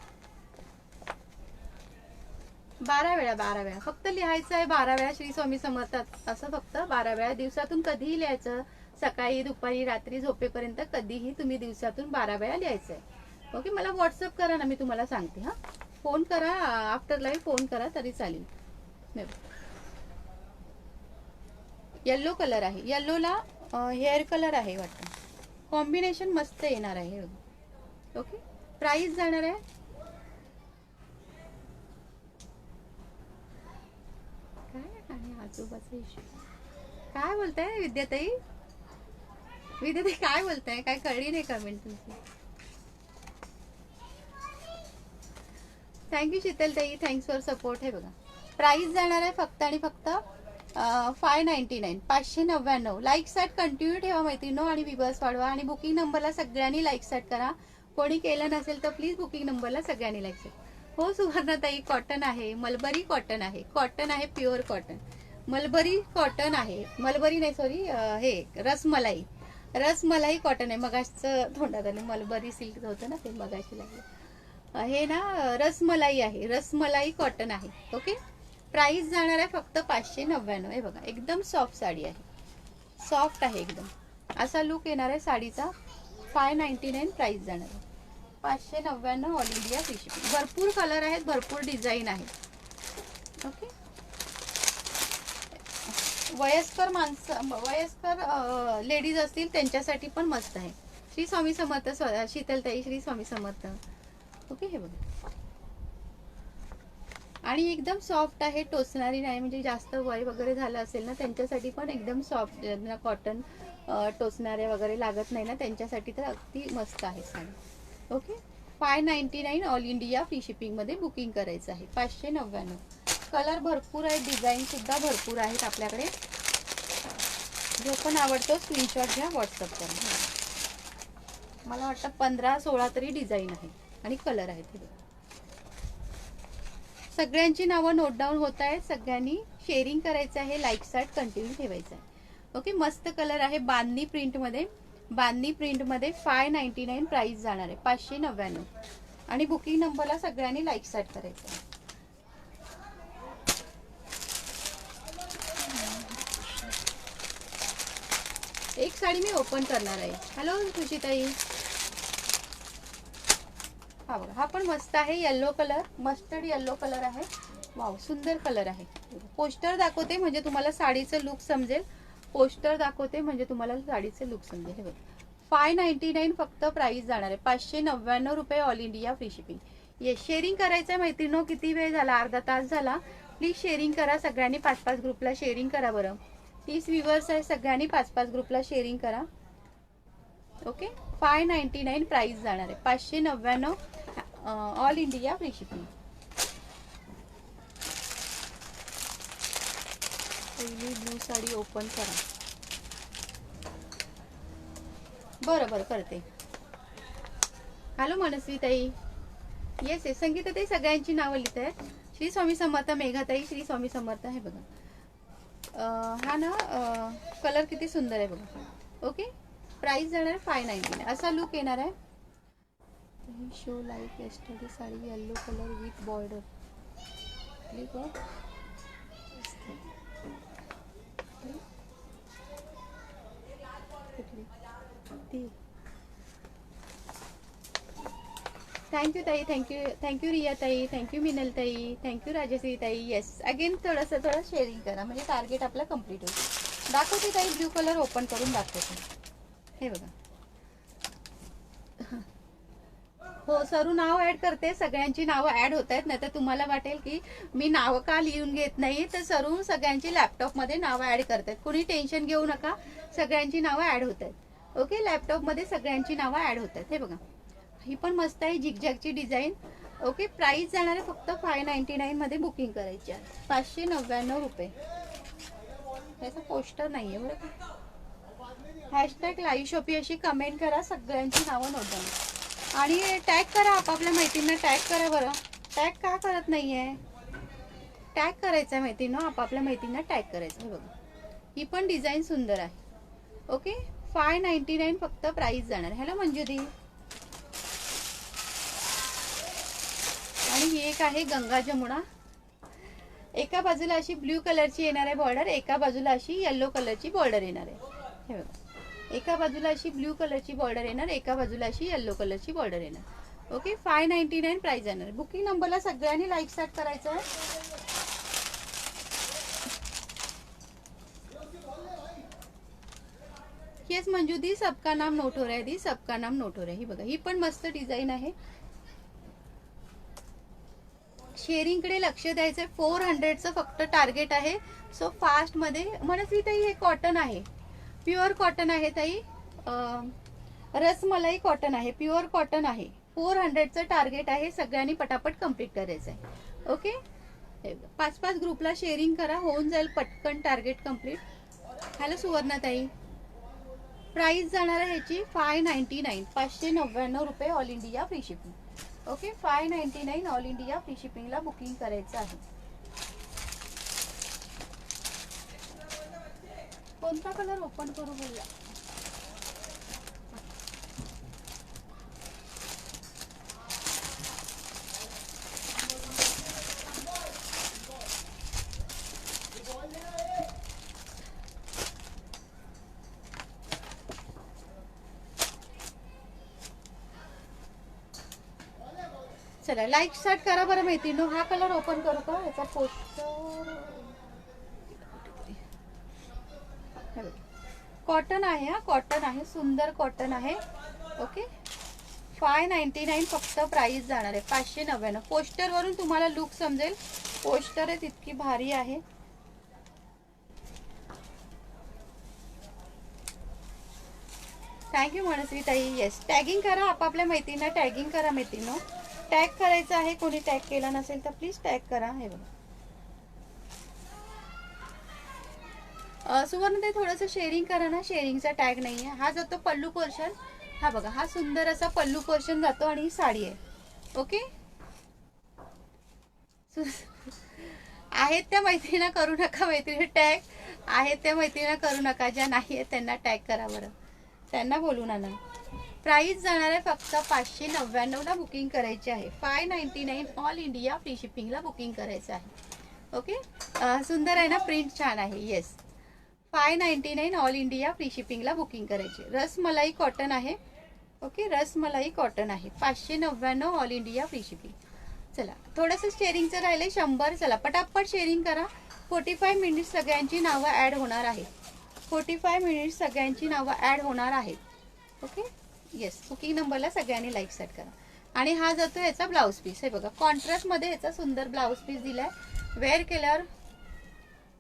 12 वेळा, 12 वेळा फक्त लिहायचं आहे. 12 वेळा श्री स्वामी समर्थ असं फक्त 12 वेळा दिवसातून कधीही लिहायचं. सकाळी, दुपारी, रात्री झोपेपर्यंत कधीही तुम्ही दिवसातून 12 वेळा लिहायचं आहे. ओके. मला व्हॉट्सअप करा ना, मी तुम्हाला सांगते. हा, फोन करा, आफ्टर लाईव्ह फोन करा तरी चालेल. येल्लो कलर आहे. येल्लोला हेअर कलर आहे वाटतं. कॉम्बिनेशन मस्त येणार आहे. ओके. प्राइस जाणार आहे काय आणि आजोबाचा इश्यू काय बोलताय विद्याताई? विद्याताई काय बोलताय? काय कळली नाही कमेंट तुमची. थँक्यू शीतलताई, थँक्स फॉर सपोर्ट. हे बघा प्राइस जाणार आहे फक्त आणि फक्त 599, 599. लाईक सॅट कंटिन्यू ठेवा मैत्रिणींनो आणि विवर्स वाढवा. आणि बुकिंग नंबरला सगळ्यांनी लाईक सॅट करा. कोणी केलं नसेल तर प्लीज बुकिंग नंबरला सगळ्यांनी लाईक सॅट. हो सुवर्णाताई, कॉटन आहे, मलबरी कॉटन आहे. कॉटन आहे, प्युअर कॉटन. मलबरी कॉटन आहे. मलबरी नाही, सॉरी, हे रसमलाई. रसमलाई कॉटन आहे. मगाचं तोंडात आले, मलबरी सिल्क होतं ना ते मगाशी लागलं. हे ना रसमलाई आहे. रसमलाई कॉटन आहे. ओके. प्राइस जाणार आहे फक्त 599. हे बघा एकदम सॉफ्ट साडी आहे. सॉफ्ट आहे एकदम. असा लुक येणार आहे साडीचा. 599 प्राइस जाणार आहे. 599 ऑल इंडिया फ्री शिपिंग. भरपूर कलर आहेत, भरपूर डिझाईन आहे. ओके. वयस्कर माणसं, वयस्कर लेडीज असतील त्यांच्यासाठी पण मस्त आहे. श्री स्वामी समर्थ. शीतलताई, श्री स्वामी समर्थ. ओके. हे बघा आणि एकदम सॉफ्ट आहे, टोचणारी नाही. म्हणजे जास्त वय वगैरे झालं असेल ना त्यांच्यासाठी पण एकदम सॉफ्ट, कॉटन टोचणारे वगैरे लागत नाही ना त्यांच्यासाठी तर अगदी मस्त आहे sari. Okay. 599 all India free shipping मध्ये बुकिंग करायचं आहे. 599. कलर भरपूर आहेत, डिझाईन सुद्धा भरपूर आहेत आपल्याकडे. जो पण आवडतो स्क्रीनशॉट घ्या, व्हॉट्सअप करा. मला वाटतं 15-16 तरी डिझाईन आहे आणि कलर आहेत. सगळ्यांची नावं नोट डाऊन होत आहेत. सगळ्यांनी शेअरिंग करायचं आहे. लाईक सॅट कंटिन्यू ठेवायचं आहे. ओके. मस्त कलर आहे बांधणी प्रिंट मध्ये. बांधणी प्रिंट मध्ये 599 प्राइस जाणार आहे. 599 आणि बुकिंग नंबरला सगळ्यांनी लाईक सॅट करायचं आहे. एक साडी मी ओपन करणार आहे. हॅलो खुशीताई. हा बघा, हा पण मस्त आहे. Yellow colour, mustard yellow colour आहे. वाव, सुंदर कलर आहे. पोस्टर दाखवते म्हणजे तुम्हाला साडीचं लुक समजेल. पोस्टर दाखवते म्हणजे तुम्हाला साडीचं लुक समजेल. हे बघा 599 फक्त प्राइस जाणार आहे. 599 रुपये all India free shipping. Yes, sharing करायचं आहे मैत्रिणींनो. किती वेळ झाला? अर्धा तास झाला. प्लीज शेअरिंग करा सगळ्यांनी. 5-5 ग्रुपला शेअरिंग करा बरं. 30 व्ह्यूअर्स आहे, सगळ्यांनी 5-5 ग्रुपला शेअरिंग करा. ओके. 599 प्राइस जाणार आहे. 599 ऑल इंडिया फ्री शिपिंग. पहिली ब्लू साडी ओपन करा. बरं बरं करते. हॅलो मनस्वी ताई. Yes yes. संगीता ताई सगळ्यांची नावं लिहित आहेत. श्री स्वामी समर्थ. मेघाताई, श्री स्वामी समर्थ. आहे बघा. हा ना कलर किती सुंदर आहे बघा. ओके. प्राइस जाणार आहे 599. असा लुक येणार आहे. Show like yesterday sari yellow colour with border. Click of. Thank you ताई. थँक्यू रिया ताई. थँक्यू मिनल ताई. थँक्यू राजश्री ताई. येस, अगेन थोडं शेअरिंग करा म्हणजे टार्गेट आपला कम्प्लीट होईल. दाखवते ताई, ब्ल्यू कलर ओपन करून दाखवते. हे बघा. हो, सरू नाव ऍड करते. सगळ्यांची नावं ऍड होत आहेत. नाही तर तुम्हाला वाटेल की मी नावं का लिहून घेत नाही. तर सरू सगळ्यांची लॅपटॉप मध्ये नावं ऍड करतात. कुणी टेन्शन घेऊ नका. सगळ्यांची नावं ऍड होत आहेत. ओके. लॅपटॉप मध्ये सगळ्यांची नावं ऍड होत आहेत. हे बघा, ही पण मस्त आहे. झिगझॅगची डिझाईन. ओके. प्राइस जाणार आहे फक्त 599 मध्ये बुकिंग करायची आहे. 599 रुपये. त्याचं पोस्टर नाहीये बरं का. हॅशटॅग लाईव्ह शॉपी अशी कमेंट करा. सगळ्यांची नावं नोट डाऊन आणि टॅग करा. आपापल्या मैत्रिणींना टॅग करा बरं. टॅग का करत नाहीये? टॅग करायचं आहे मैत्रिणींनो. आपापल्या मैत्रिणींना टॅग करायचं. हे बघा, ही पण डिझाईन सुंदर आहे. ओके. 599 फक्त प्राइस जाणार. हॅलो मंजुदी. आणि ही एक आहे गंगा जमुना. एका बाजूला अशी ब्ल्यू कलरची येणार आहे बॉर्डर, एका बाजूला अशी येलो कलरची बॉर्डर येणार आहे. हे बघा, एका बाजूला अशी ब्ल्यू कलरची बॉर्डर येणार, एका बाजूला अशी येलो कलरची बॉर्डर येणार. ओके, 599 प्राइस येणार. बुकिंग नंबरला सगळ्यांनी लाईक स्टार्ट करायचं आहे. येस मंजू दी, सबका नाम नोट हो रहा है दी, सबका नाम नोट हो रहा है. ही बघा, ही पण मस्त डिझाईन आहे. शेअरिंग कडे लक्ष द्यायचं. 400चं फक्त टार्गेट आहे. सो फास्ट मध्ये. मनस्वी ताई, हे कॉटन आहे, प्युअर कॉटन आहे ताई. रसमलाई कॉटन आहे, प्युअर कॉटन आहे. 400चं टार्गेट आहे. सगळ्यांनी पटापट कम्प्लीट करायचं आहे. ओके, 5-5 ग्रुपला शेअरिंग करा, होऊन जाईल पटकन टार्गेट कम्प्लीट. हॅलो सुवर्णाताई, प्राइस जाणार आहे ह्याची 599, 599 रुपये, all India free shipping. Okay, 599 all India free शिपिंगला बुकिंग करायचं आहे. कोणता कलर ओपन करू बोलला? चला लाईक स्टार्ट करा बरं मैत्रिणी. हा कलर ओपन करू का? याचा पोस्टर कॉटन आहे. हा कॉटन आहे, सुंदर कॉटन आहे. ओके, 599 फक्त प्राइस जाणार आहे. 599. पोस्टर वरून तुम्हाला लुक समजेल. पोस्टर आहे तितकी भारी आहे. थँक्यू मनस्वी ताई. येस, टॅगिंग करा, आपापल्या मैत्रिणींना टॅगिंग करा मैत्रिणी. टॅग करायचं आहे. कोणी टॅग केला नसेल तर प्लीज टॅग करा. हे बघा, सुवर्णताई थोडंसं शेअरिंग करा ना, शेअरिंगचा टॅग नाही आहे. हा जातो पल्लू पोर्शन. हा बघा, हा सुंदर असा पल्लू पोर्शन जातो आणि ही साडी आहे. ओके, आहेत त्या मैत्रिणींना करू नका. मैत्रिणी टॅग आहेत त्या मैत्रिणींना करू नका. ज्या नाही आहेत त्यांना टॅग करा बरं, त्यांना बोलून आणा. प्राइस जाणार आहे फक्त 599ला बुकिंग करायची आहे. 599 ऑल इंडिया फ्री शिपिंगला बुकिंग करायचं आहे. ओके, सुंदर आहे ना, प्रिंट छान आहे. येस, 599 ऑल इंडिया फ्री शिपिंगला बुकिंग करायची. रसमलाई कॉटन आहे. ओके, रसमलाई कॉटन आहे. 599 ऑल इंडिया फ्री शिपिंग. चला, थोडंसं शेअरिंगचं राहिलंय 100. चला पटापट शेअरिंग करा. 45 मिनिट्स सगळ्यांची नावं ॲड होणार आहेत. 45 मिनिट्स सगळ्यांची नावं ॲड होणार आहेत. ओके, येस, बुकिंग नंबरला सगळ्यांनी लाईक सेट करा. आणि हा जातो याचा ब्लाऊज पीस. हे बघा, कॉन्ट्रास्ट मध्ये याचा सुंदर ब्लाऊज पीस दिलाय. वेअर केल्यावर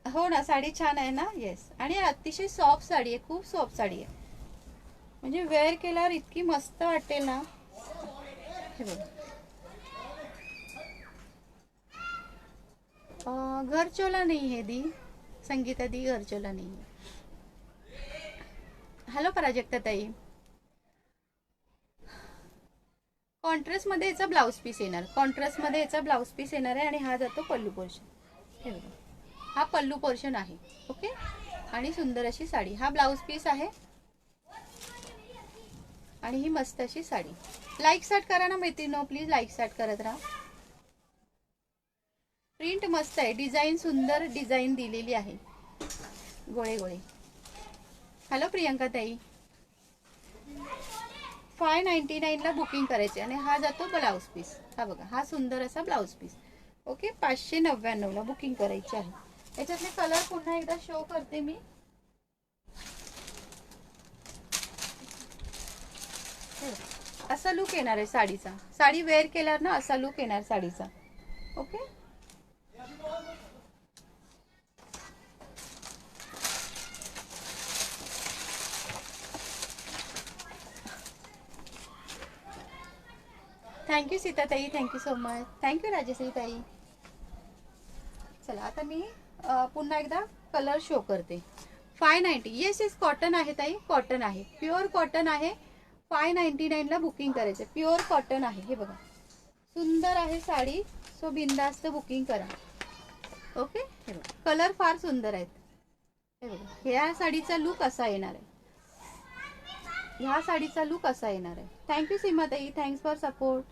हो ना, साडी छान आहे ना. येस, आणि अतिशय सॉफ्ट साडी आहे, खूप सॉफ्ट साडी आहे. म्हणजे वेअर केल्यावर इतकी मस्त वाटेल ना. हे बघा, घरचोला नाही है दी, संगीता दी घरचोला नाही है. हॅलो प्राजक्ता ताई, कॉन्ट्रास्ट मध्ये याचा ब्लाऊज पीस येणार. कॉन्ट्रास्ट मध्ये याचा ब्लाऊज पीस येणार आहे. आणि हा जातो पल्लू पोर्शन. हे बघा, हा पल्लू पोर्शन आहे. ओके, आणि सुंदर अशी साडी. हा ब्लाऊज पीस आहे आणि ही मस्त अशी साडी. लाईक स्टार्ट करा ना मैत्रिणी, प्लीज लाईक स्टार्ट करत राहा. प्रिंट मस्त आहे, डिझाईन सुंदर डिझाईन दिलेली आहे, गोळे गोळे. हॅलो प्रियंका ताई, 599ला बुकिंग करायचे. आणि हा जातो ब्लाऊज पीस. हा बघा, हा सुंदर असा ब्लाऊज पीस. ओके, 599ला बुकिंग करायची आहे. याच्यातले कलर पुन्हा एकदा शो करते मी. असा लुक येणार आहे साडीचा. साडी वेअर केल्यावर ना असा लुक येणार साडीचा. ओके, थँक्यू सीताताई, thank you so much. Thank you Rajashree ताई. चला आता मी पुन्हा एकदा कलर शो करते. 590. येस येस, कॉटन आहे ताई, कॉटन आहे, प्युअर कॉटन आहे. 599ला बुकिंग करायचं. प्युअर कॉटन आहे. हे बघा, सुंदर आहे साडी. सो बिंदास्त बुकिंग करा. ओके, हे बघा, कलर फार सुंदर आहेत. हे बघा, ह्या साडीचा लुक असा येणार आहे. ह्या साडीचा लुक असा येणार आहे. थँक्यू सीमाताई, थँक्स फॉर सपोर्ट.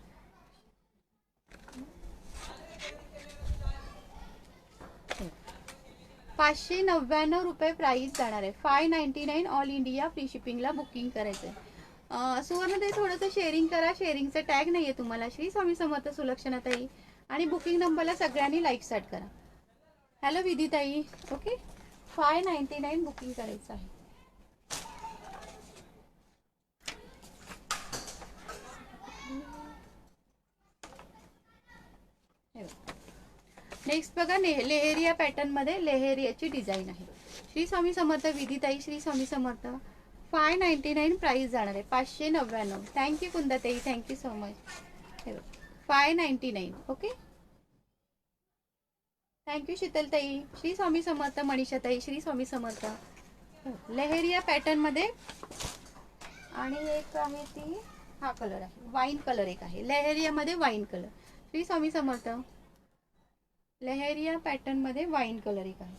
599 रुपये प्राइस जाणार आहे. 599 ऑल इंडिया फ्री शिपिंगला बुकिंग करायचं आहे. सुवर्णताई थोडंसं शेअरिंग करा. शेअरिंगचं टॅग नाही आहे तुम्हाला. श्री स्वामी समर्थ सुलक्षणाताई. आणि बुकिंग नंबरला सगळ्यांनी लाईक स्टार्ट करा. हॅलो विधीताई. ओके, 599 बुकिंग करायचं आहे. नेक्स्ट बघा, लेहेरिया पॅटर्न मध्ये लेहेरियाची डिझाईन आहे. श्री स्वामी समर्थ विधीताई. श्री स्वामी समर्थ. 599 प्राइस जाणार आहे. 599. थँक्यू कुंदाताई. Thank you so much. 599. Okay, thank you शीतलताई. श्री स्वामी समर्थ. मनीषाताई. श्री स्वामी समर्थ. लेहेरिया पॅटर्न मध्ये आणि एक आहे ती हा कलर आहे, वाईन कलर एक आहे लेहेरिया मध्ये, wine colour. Shri Swami Samarth. Leheriya pattern मध्ये वाईन कलर एक आहे.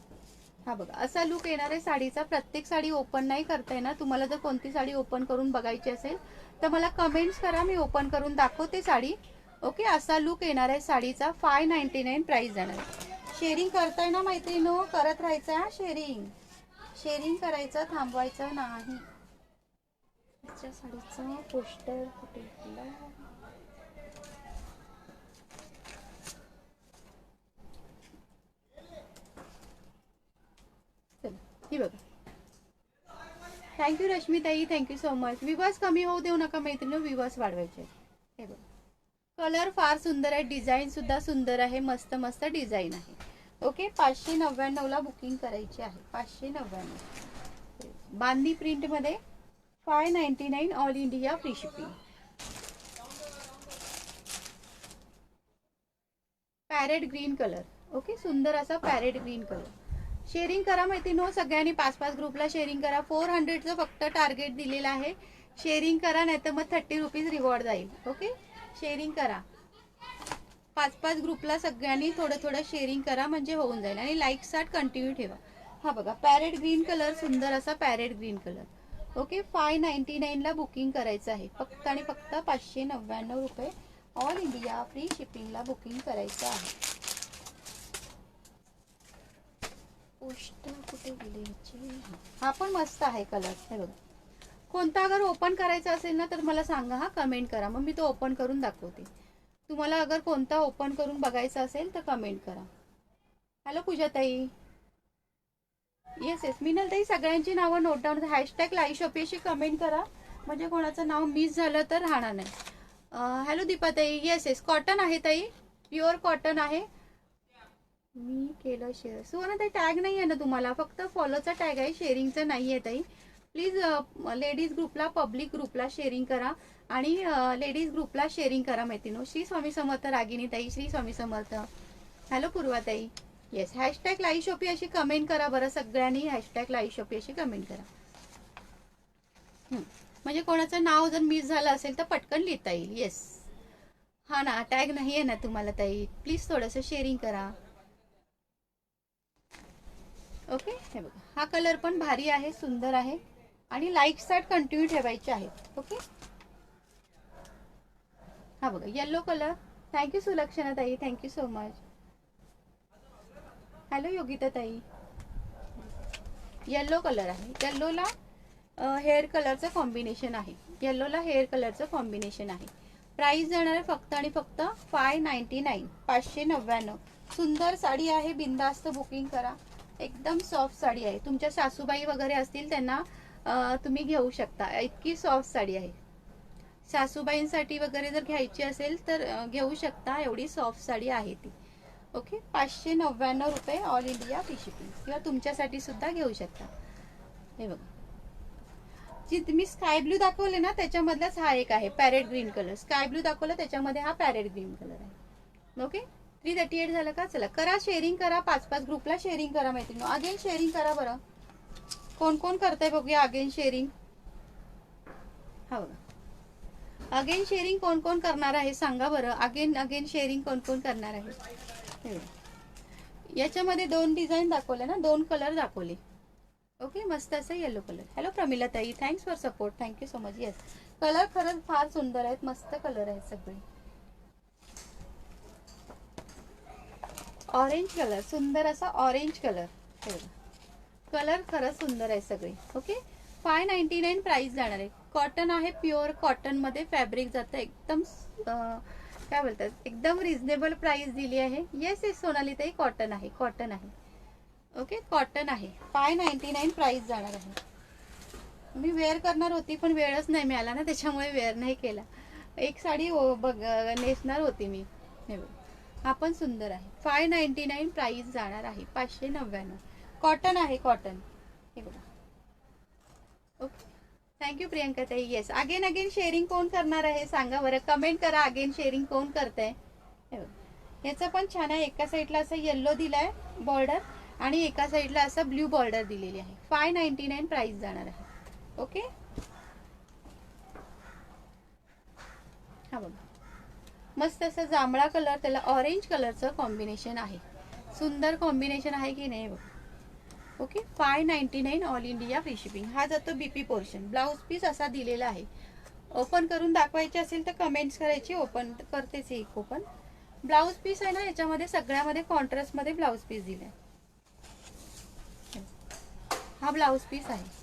हा बघा, असा लुक येणार आहे साडीचा. प्रत्येक साडी ओपन नाही करता येणार. तुम्हाला जर कोणती साडी ओपन करून बघायची असेल तर मला कमेंट्स करा, मी ओपन करून दाखवते साडी. ओके, असा लुक येणार आहे साडीचा. 599 प्राइस जाणार आहे. शेअरिंग करताय ना मैत्रिणीनो, करत राहायचं हा. शेअरिंग करायचं, थांबवायचं नाही. साडीचा पोस्टर कुठे गेला? ही बघा. थँक्यू रश्मीताई. Thank you so much. विवास कमी होऊ देऊ नका मैत्रिणी, विवास वाढवायचे. हे बघा, कलर फार सुंदर आहे. डिझाईन सुद्धा सुंदर आहे. मस्त मस्त डिझाईन आहे. ओके, 599 ला बुकिंग करायची आहे. 599 बांदी प्रिंट मध्ये. 599 all India free shipping. Parrot green colour. Okay, सुंदर असा पॅरेट ग्रीन कलर. शेअरिंग करा मैत्रिणींनो, सगळ्यांनी 5-5 ग्रुपला शेअरिंग करा. 400चं फक्त टार्गेट दिलेलं आहे. शेअरिंग करा, नाही तर मग 30 रुपीज रिवॉर्ड जाईल. ओके, शेअरिंग करा. 5-5 ग्रुपला सगळ्यांनी थोडं थोडं शेअरिंग करा, म्हणजे होऊन जाईल. आणि लाईक स्टार्ट कंटिन्यू ठेवा. हा बघा, पॅरेट ग्रीन कलर, सुंदर असा पॅरेट ग्रीन कलर. ओके, 599 ला बुकिंग करायचं आहे. फक्त आणि फक्त 599 रुपये ऑल इंडिया फ्री शिपिंगला बुकिंग करायचं आहे. पोस्टर कुठे गेले? हा पण मस्त आहे कलर. हे बघा, कोणता अगर ओपन करायचा असेल ना तर मला सांगा हा, कमेंट करा, मग मी तो ओपन करून दाखवते. तुम्हाला अगर कोणता ओपन करून बघायचा असेल तर कमेंट करा. हॅलो पूजाताई. येस येस मिनलताई. सगळ्यांची नावं note down. Hashtag live shoppe अशी कमेंट करा, म्हणजे कोणाचं नाव मिस झालं तर राहणार नाही. हॅलो दीपाताई. येस येस, कॉटन आहे ताई, प्युअर कॉटन आहे. मी केलं शेअर. सुवर्णताई टॅग नाही आहे ना तुम्हाला, फक्त फॉलोचा टॅग आहे, शेअरिंगचा नाही आहे ताई. प्लीज लेडीज ग्रुपला, पब्लिक ग्रुपला शेअरिंग करा. आणि लेडीज ग्रुपला शेअरिंग करा मैत्रिणी. श्री स्वामी समर्थ रागिनी ताई. श्री स्वामी समर्थ. हॅलो पूर्वाताई. येस, हॅशटॅग लाईव्ह शॉपी अशी कमेंट करा बरं सगळ्यांनी. हॅशटॅग लाईव्ह शॉपी अशी कमेंट करा, म्हणजे कोणाचं नाव जर मिस झालं असेल तर पटकन लिहिता येईल. येस, हा ना, टॅग नाही आहे ना तुम्हाला ताई. प्लीज थोडंसं शेअरिंग करा. ओके, हे बघा, हा कलर पण भारी आहे, सुंदर आहे. आणि लाईक स्टार्ट कंटिन्यू ठेवायचे आहेत. ओके, हा बघा, येल्लो कलर. थँक्यू सुलक्षणा ताई. Thank you so much. Hello Yogita ताई. येल्लो कलर आहे. येल्लोला हेअर कलरचं कॉम्बिनेशन आहे. येल्लोला हेअर कलरचं कॉम्बिनेशन आहे. प्राइस जाणार आहे फक्त आणि फक्त 599. 599. सुंदर साडी आहे. बिंदास्त बुकिंग करा. एकदम सॉफ्ट साडी आहे. तुमच्या सासूबाई वगैरे असतील त्यांना तुम्ही घेऊ शकता. इतकी सॉफ्ट साडी आहे. सासूबाईंसाठी वगैरे जर घ्यायची असेल तर घेऊ शकता. एवढी सॉफ्ट साडी आहे ती. ओके, 599 रुपये ऑल इंडिया फ्री शिपिंग. किंवा तुमच्यासाठी सुद्धा घेऊ शकता. हे बघा, जी तुम्ही स्काय ब्लू दाखवले ना त्याच्यामधलाच हा एक आहे, parrot green colour. Sky blue दाखवलं त्याच्यामध्ये हा पॅरेट ग्रीन कलर आहे. ओके, 338 झालं का? चला करा, शेअरिंग करा. 5-5 ग्रुपला शेअरिंग करा मैत्रिणी. अगेन शेअरिंग करा बरं. कोण कोण करताय बघूया अगेन शेअरिंग. हा बघा, अगेन शेअरिंग कोण कोण करणार आहे सांगा बरं. अगेन शेअरिंग कोण कोण करणार आहे. याच्यामध्ये 2 डिझाईन दाखवले ना, 2 कलर दाखवले. ओके, मस्त असं येलो कलर. हॅलो प्रमिला ताई. Thanks for support. Thank you so much. Yes, colour खरंच फार सुंदर आहेत. मस्त कलर आहेत सगळे. ऑरेंज कलर, सुंदर असा ऑरेंज कलर. कलर खरंच सुंदर आहे सगळे. ओके, 599 प्राइस जाणार आहे. कॉटन आहे, प्युअर कॉटन मध्ये फॅब्रिक जातं एकदम काय बोलतात, एकदम रिझनेबल प्राइस दिली आहे. येस येस सोनाली ताई, कॉटन आहे, कॉटन आहे. ओके, कॉटन आहे. 599 प्राइस जाणार आहे. मी वेअर करणार होती पण वेळच नाही मिळाला ना, त्याच्यामुळे वेअर नाही केला. एक साडी नेसणार होती मी. हे बघ, हा पण सुंदर आहे. 599 प्राइस जाणार आहे. 599. कॉटन आहे, कॉटन. हे बघा. ओके, थँक्यू प्रियंका ताई. येस, अगेन अगेन शेअरिंग कोण करणार आहे सांगा बरं, कमेंट करा. अगेन शेअरिंग कोण करतंय. हे बघा, याचं पण छान आहे. एका साईडला असं येल्लो दिलाय बॉर्डर आणि एका साईडला असं ब्ल्यू बॉर्डर दिलेली आहे. 599 प्राइस जाणार आहे. ओके, हा बघा, मस्त असं जांभळा कलर, त्याला ऑरेंज कलरचं कॉम्बिनेशन आहे. सुंदर कॉम्बिनेशन आहे की नाही बघा. Okay, 599 all India free shipping. हा जातो बीपी पोर्शन. ब्लाउज पीस असा दिलेला आहे. ओपन करून दाखवायचे असेल तर कमेंट्स करायची. ओपन करतेच एक ओपन. ब्लाउज पीस आहे ना, याच्यामध्ये सगळ्यामध्ये कॉन्ट्रास्ट मध्ये ब्लाउज पीस दिलाय. हा ब्लाउज पीस आहे.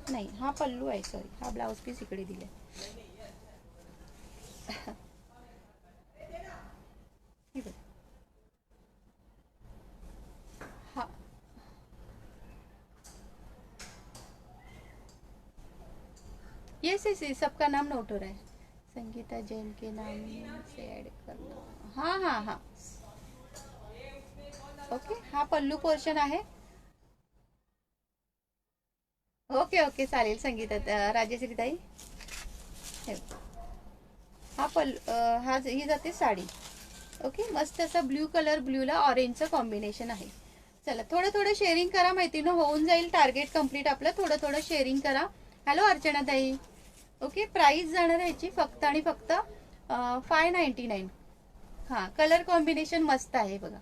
नाही, हा पल्लू आहे, सॉरी. हा ब्लाउज पीस इकडे दिलाय. हा, यस यस यस, सबका नाम नोट हो रहा है. संगीता जैन के नाम से ऐड करना. हाँ हाँ हाँ, ओके. हा पल्लू पोर्शन आहे. ओके ओके, चालेल संगीता राजेश्री ताई. हा ही जाते साडी. ओके, मस्त असा ब्ल्यू कलर, ब्ल्यूला ऑरेंजचं कॉम्बिनेशन आहे. चला, थोडं थोडं शेअरिंग करा, माहितीनं होऊन जाईल टार्गेट कम्प्लीट आपलं. थोडं थोडं शेअरिंग करा. हॅलो अर्चना ताई. ओके, प्राइस जाणार आहे याची फक्त आणि फक्त 599. हां, कलर कॉम्बिनेशन मस्त आहे बघा.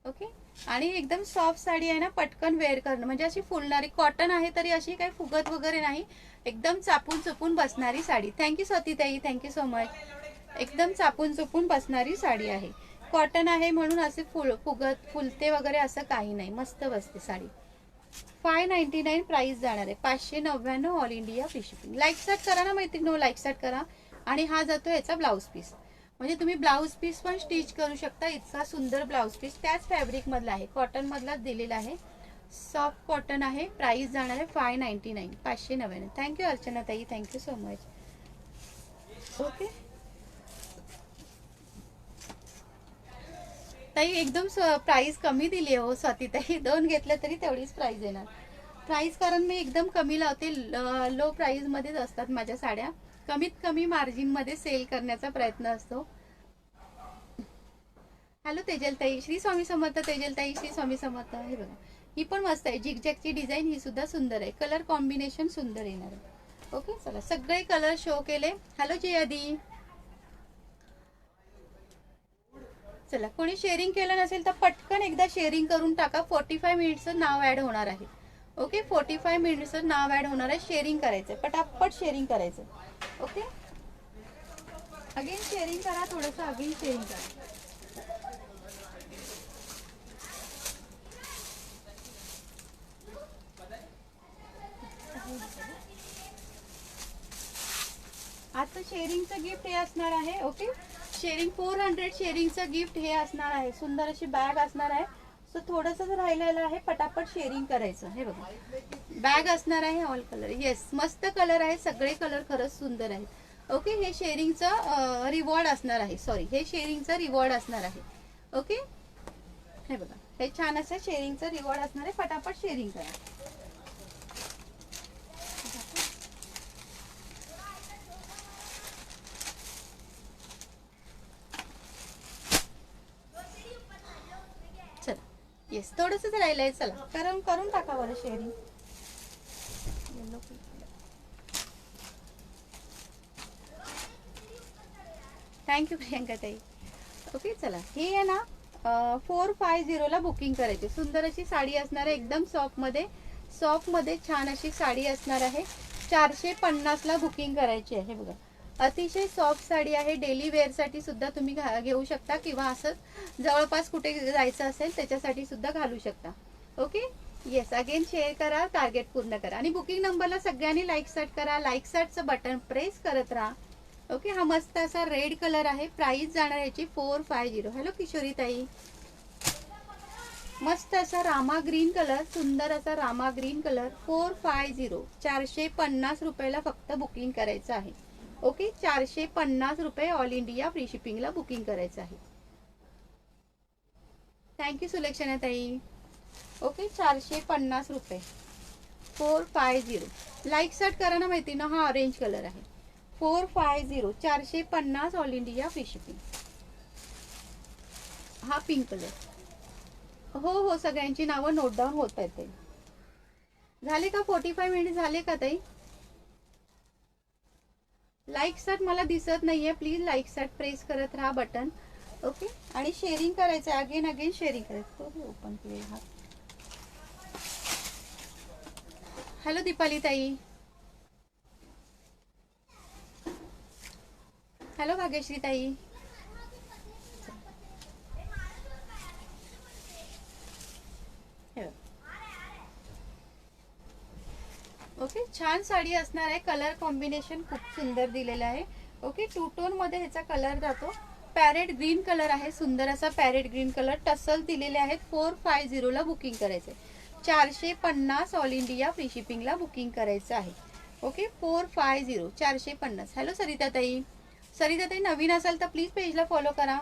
ओके, आणि एकदम सॉफ्ट साडी आहे ना, पटकन वेअर करणं, म्हणजे अशी फुलणारी. कॉटन आहे तरी अशी काही फुगत वगैरे नाही, एकदम चापून चुपून बसणारी साडी. थँक्यू स्वाती ताई, थँक्यू सो मच. एकदम चापून चुपून बसणारी साडी आहे. कॉटन आहे म्हणून असे फुलते वगैरे असं काही नाही, मस्त बसते साडी. 599 प्राइस जाणार आहे. 599 all India free shipping. Like start करा ना मैत्रिणी, लाईक स्टार्ट करा. आणि हा जातो याचा ब्लाउज पीस. म्हणजे तुम्ही ब्लाउज पीस पण स्टिच करू शकता. इतका सुंदर ब्लाउज पीस त्याच फॅब्रिक मधला आहे, कॉटन मधलाच दिलेला आहे. सॉफ्ट कॉटन आहे. प्राइस जाणार आहे 599, 599. थँक्यू अर्चना ताई, थँक्यू सो मच. ओके ताई, एकदम प्राइस कमी दिली आहे हो स्वाती ताई. 2 घेतल्या तरी तेवढीच प्राइस येणार. प्राइस कारण मी एकदम कमी लावते. लो प्राइस मध्येच असतात माझ्या साड्या. कमीत कमी मार्जिन मध्ये सेल करण्याचा प्रयत्न असतो. हॅलो तेजल ताई, श्री स्वामी समर्थ. तेजल ताई, श्री स्वामी समर्थ. हे बघा, ही पण मस्त आहे. झिगझॅगची डिझाईन ही सुद्धा सुंदर आहे. कलर कॉम्बिनेशन सुंदर येणार आहे. ओके, चला, सगळे कलर शो केले. हॅलो जयादी. चला, कोणी शेअरिंग केलं नसेल तर पटकन एकदा शेअरिंग करून टाका. 45 मिनिट्सचं नाव ऍड होणार आहे. ओके, 45 मिनिट्सचं नाव ऍड होणार आहे. शेअरिंग करायचं, पटापट शेअरिंग करायचं. ओके, अगेन शेअरिंग करा, थोडंसं अगेन शेअरिंग करा. आजचं शेअरिंगचं गिफ्ट हे असणार आहे. ओके, शेअरिंग 400 शेअरिंगचं गिफ्ट हे असणार आहे. सुंदर अशी बॅग असणार आहे. सो थोडंसं राहिलेलं आहे, पटापट शेअरिंग करायचं. हे बघा, बॅग असणार आहे. All colour. येस, मस्त कलर आहे. सगळे कलर खरंच सुंदर आहेत. ओके, हे शेअरिंगचं रिवॉर्ड असणार आहे. सॉरी, हे शेअरिंगचं रिवॉर्ड असणार आहे. ओके, हे बघा, हे छान असं शेअरिंगचं रिवॉर्ड असणार आहे. पटापट शेअरिंग करा. चला, येस, थोडंसंच राहिलंय. चला, करून टाका बरं शेअरिंग. थँक्यू प्रियंका ताई. ओके, चला, हे आहे ना 450 बुकिंग करायची. सुंदर अशी साडी असणार आहे. एकदम सॉफ्ट मध्ये छान अशी साडी असणार आहे. 450 ला बुकिंग करायची आहे. बघा, अतिशय सॉफ्ट साडी आहे, डेली वेअरसाठी सुद्धा तुम्ही घेऊ शकता किंवा असं जवळपास कुठे जायचं असेल त्याच्यासाठी सुद्धा घालू शकता. ओके, येस, अगेन शेअर करा, टार्गेट पूर्ण करा आणि बुकिंग नंबरला सगळ्यांनी लाईक सर्ट करा. लाईक सर्टचं बटन प्रेस करत राहा. ओके, हा मस्त असा रेड कलर आहे. प्राइस जाणार याची 450. हॅलो किशोरी ताई, मस्त असा रामा ग्रीन कलर, सुंदर असा रामा ग्रीन कलर 450. 450 रुपयाला फक्त बुकिंग करायचं आहे. ओके, 450 रुपये ऑल इंडिया फ्री शिपिंगला बुकिंग करायचं आहे. थँक्यू सुलक्षणा ताई. ओके, 450 रुपये 450. लाईक सर्ट करा ना माहिती ना. हा ऑरेंज कलर आहे. 450, 450 ऑल इंडिया फ्री शिपिंग. हा पिंक कलर. हो हो, सगळ्यांची नावं नोट डाऊन होत आहेत. ते झाले का? 45 मिनिट झाले का ताई? लाईक सर्ट मला दिसत नाहीये. प्लीज लाईक सर्ट प्रेस करत राहा बटन. ओके, आणि शेअरिंग करायचं आहे. अगेन अगेन शेअरिंग करायचं. Open play. हा, हॅलो दीपाली ताई. हॅलो भाग्यश्री ताई. ओके, छान साडी असणार आहे. कलर कॉम्बिनेशन खूप सुंदर दिलेलं आहे. ओके, टू टोन मध्ये ह्याचा कलर जातो. पॅरेट ग्रीन कलर आहे, सुंदर असा पॅरेट ग्रीन कलर. टसल दिलेले आहेत. 450 ला बुकिंग करायचंय. 450 ऑल इंडिया फ्री शिपिंगला बुकिंग करायचं आहे. ओके, 450, 450. हॅलो सरिता ताई. सरिता ताई नवीन असाल तर प्लीज पेजला फॉलो करा.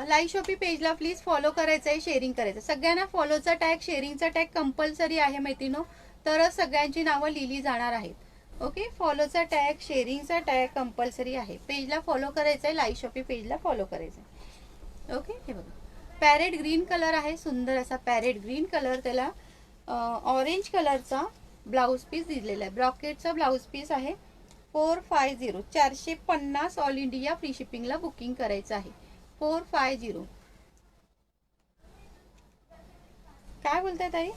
लाईव्ह शॉपी पेजला प्लीज फॉलो करायचं आहे, शेअरिंग करायचं. सगळ्यांना फॉलोचा टॅग, शेअरिंगचा टॅग कंपल्सरी आहे मैत्रिणो, तरच सगळ्यांची नावं लिहिली जाणार आहेत. ओके, फॉलोचा टॅग, शेअरिंगचा टॅग कंपल्सरी आहे. पेजला फॉलो करायचं आहे, लाईव्ह शॉपी पेजला फॉलो करायचं आहे. ओके, हे बघा पॅरेट ग्रीन कलर आहे, सुंदर असा पॅरेट ग्रीन कलर. त्याला ऑरेंज कलरचा ब्लाऊज पीस दिलेला आहे. ब्रॉकेटचा ब्लाऊज पीस आहे. 450, 450 ऑल इंडिया फ्री शिपिंगला बुकिंग करायचं आहे. 450. काय बोलताय ताई?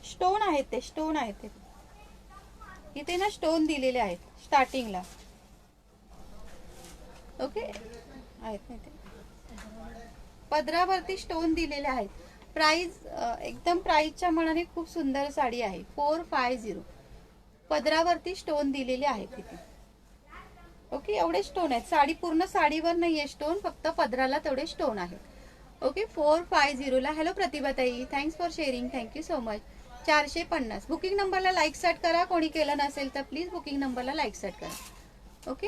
स्टोन आहेत ते, स्टोन आहेत ते इथे ना, स्टोन दिलेले आहेत स्टार्टिंगला. ओके, आहेत ना ते पदरावरती स्टोन दिलेले आहेत. प्राइस एकदम प्राइसच्या मनाने खूप सुंदर साडी आहे. 450. पदरावरती स्टोन दिलेले आहेत तिथे. ओके, एवढे स्टोन आहेत. साडी पूर्ण साडीवर नाहीये स्टोन, फक्त पदराला तेवढे स्टोन आहेत. ओके, 450 ला. हॅलो प्रतिभा ताई, thanks for sharing, thank you so much. 450. Booking नंबरला लाईक सर्ट करा. कोणी केलं नसेल तर प्लीज बुकिंग नंबरला लाईक सर्ट करा. ओके,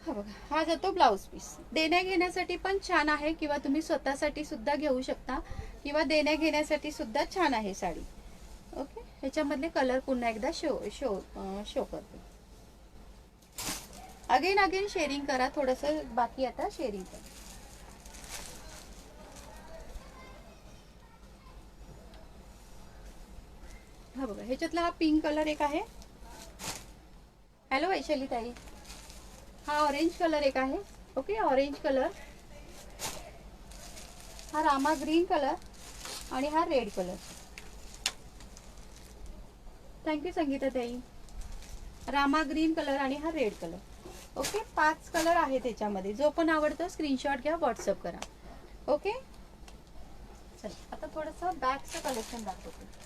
हा बघा, हा जातो ब्लाऊज पीस. देण्या घेण्यासाठी पण छान आहे, किंवा तुम्ही स्वतःसाठी सुद्धा घेऊ शकता, किंवा देण्या घेण्यासाठी सुद्धा छान आहे साडी. ओके, ह्याच्यामधले कलर पुन्हा एकदा शो करते. अगेन अगेन शेअरिंग करा. थोडंसं बाकी आता शेअरिंग करा. हा बघा, ह्याच्यातला हा पिंक कलर एक आहे. हॅलो वैशाली ताई. हा ऑरेंज कलर एक आहे. Okay, orange colour. हा रामा ग्रीन कलर आणि हा रेड कलर. थँक्यू संगीता ताई. रामा ग्रीन कलर आणि हा रेड कलर. ओके, 5 कलर आहे त्याच्यामध्ये. जो पण आवडतो स्क्रीनशॉट घ्या, व्हॉट्सअप करा. ओके, चल आता थोडंसं बॅगचं कलेक्शन दाखवते.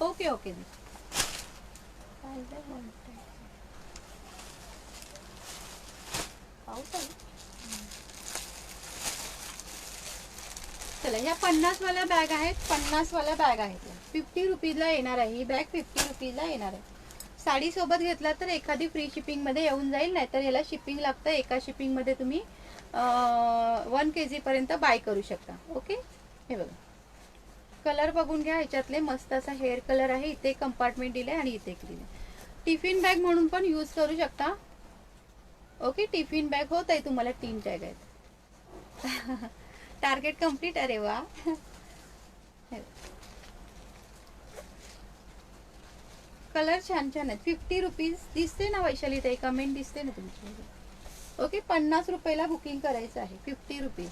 ओके ओके, पाऊस आहे. चला ह्या 50 वाल्या बॅग आहेत, 50 वाल्या बॅग आहेत. 50 रुपीजला येणार आहे ही बॅग, 50 रुपीजला येणार आहे. साडी सोबत घेतला तर एखादी फ्री शिपिंग मध्ये येऊन जाईल, नाहीतर ह्याला शिपिंग लागतं. एका शिपिंग मध्ये तुम्ही 1 kg पर्यंत बाय करू शकता. ओके, हे बघा कलर बघून घ्या. ह्याच्यातले मस्त असा हेअर कलर आहे. इथे कंपार्टमेंट दिले आणि इथे दिले. टिफिन बॅग म्हणून पण यूज करू शकता. ओके, टिफिन बॅग होत आहे तुम्हाला 3 टॅग आहेत. Target complete. अरे वा, कलर छान छान आहेत. 50 रुपीज दिसते ना वैशाली ताई, कमेंट दिसते ना तुमची. ओके, 50 रुपयाला बुकिंग करायचं आहे. 50 रुपीज.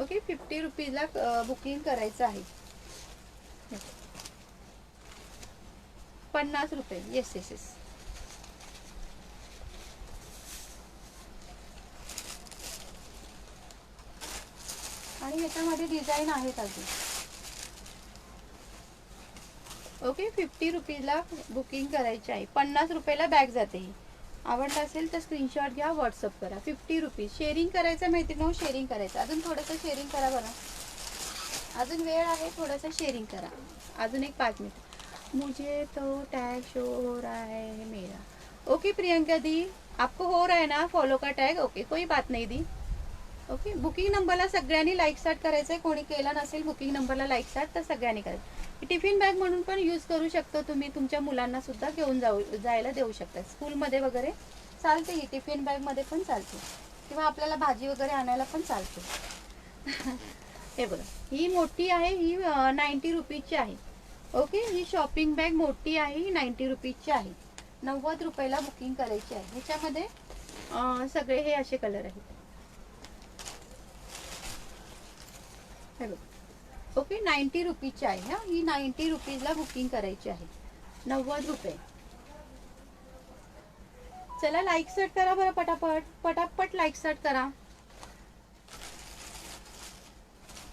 ओके, 50 रुपीजला बुकिंग करायचं आहे. 50 रुपये. Yes yes yes. आणि ह्याच्यामध्ये डिझाईन आहेत अजून. ओके, 50 रुपीजला बुकिंग करायची आहे. 50 रुपयाला बॅग जाते ही. आवडलं असेल तर स्क्रीनशॉट घ्या, व्हॉट्सअप करा. 50 रुपीज. शेअरिंग करायचं माहिती ना, शेअरिंग करायचं. अजून थोडंसं शेअरिंग करा बरं, अजून वेळ आहे. थोडंसं शेअरिंग करा, अजून एक 5 मिनिट. मुझे तो टैग शो हो रहा है मेरा. ओके प्रियंका दी, आपको हो रहा है ना फॉलो का टैग. ओके, कोई बात नहीं दी. ओके, बुकिंग नंबरला सगळ्यांनी लाईक स्टार्ट करायचं आहे. कोणी केला नसेल बुकिंग नंबरला लाईक स्टार्ट तर सगळ्यांनी करायचं. टिफिन बॅग म्हणून पण यूज करू शकतो तुम्ही. तुमच्या मुलांना सुद्धा घेऊन जायला देऊ शकता. स्कूलमध्ये वगैरे चालते ही. टिफिन बॅगमध्ये पण चालते, किंवा आपल्याला भाजी वगैरे आणायला पण चालते. हे बघा, ही मोठी आहे. ही 90 रुपीजची आहे. ओके, ही शॉपिंग बॅग मोठी आहे. ही 90 रुपीजची आहे. 90 रुपयाला बुकिंग करायची आहे. ह्याच्यामध्ये सगळे हे असे कलर आहेत. हे बघा. ओके, 90 रुपीजची आहे. हा, ही 90 रुपीजला बुकिंग करायची आहे. 90 रुपये. चला लाईक स्टार्ट करा बरं, पटापट पटापट लाईक स्टार्ट करा.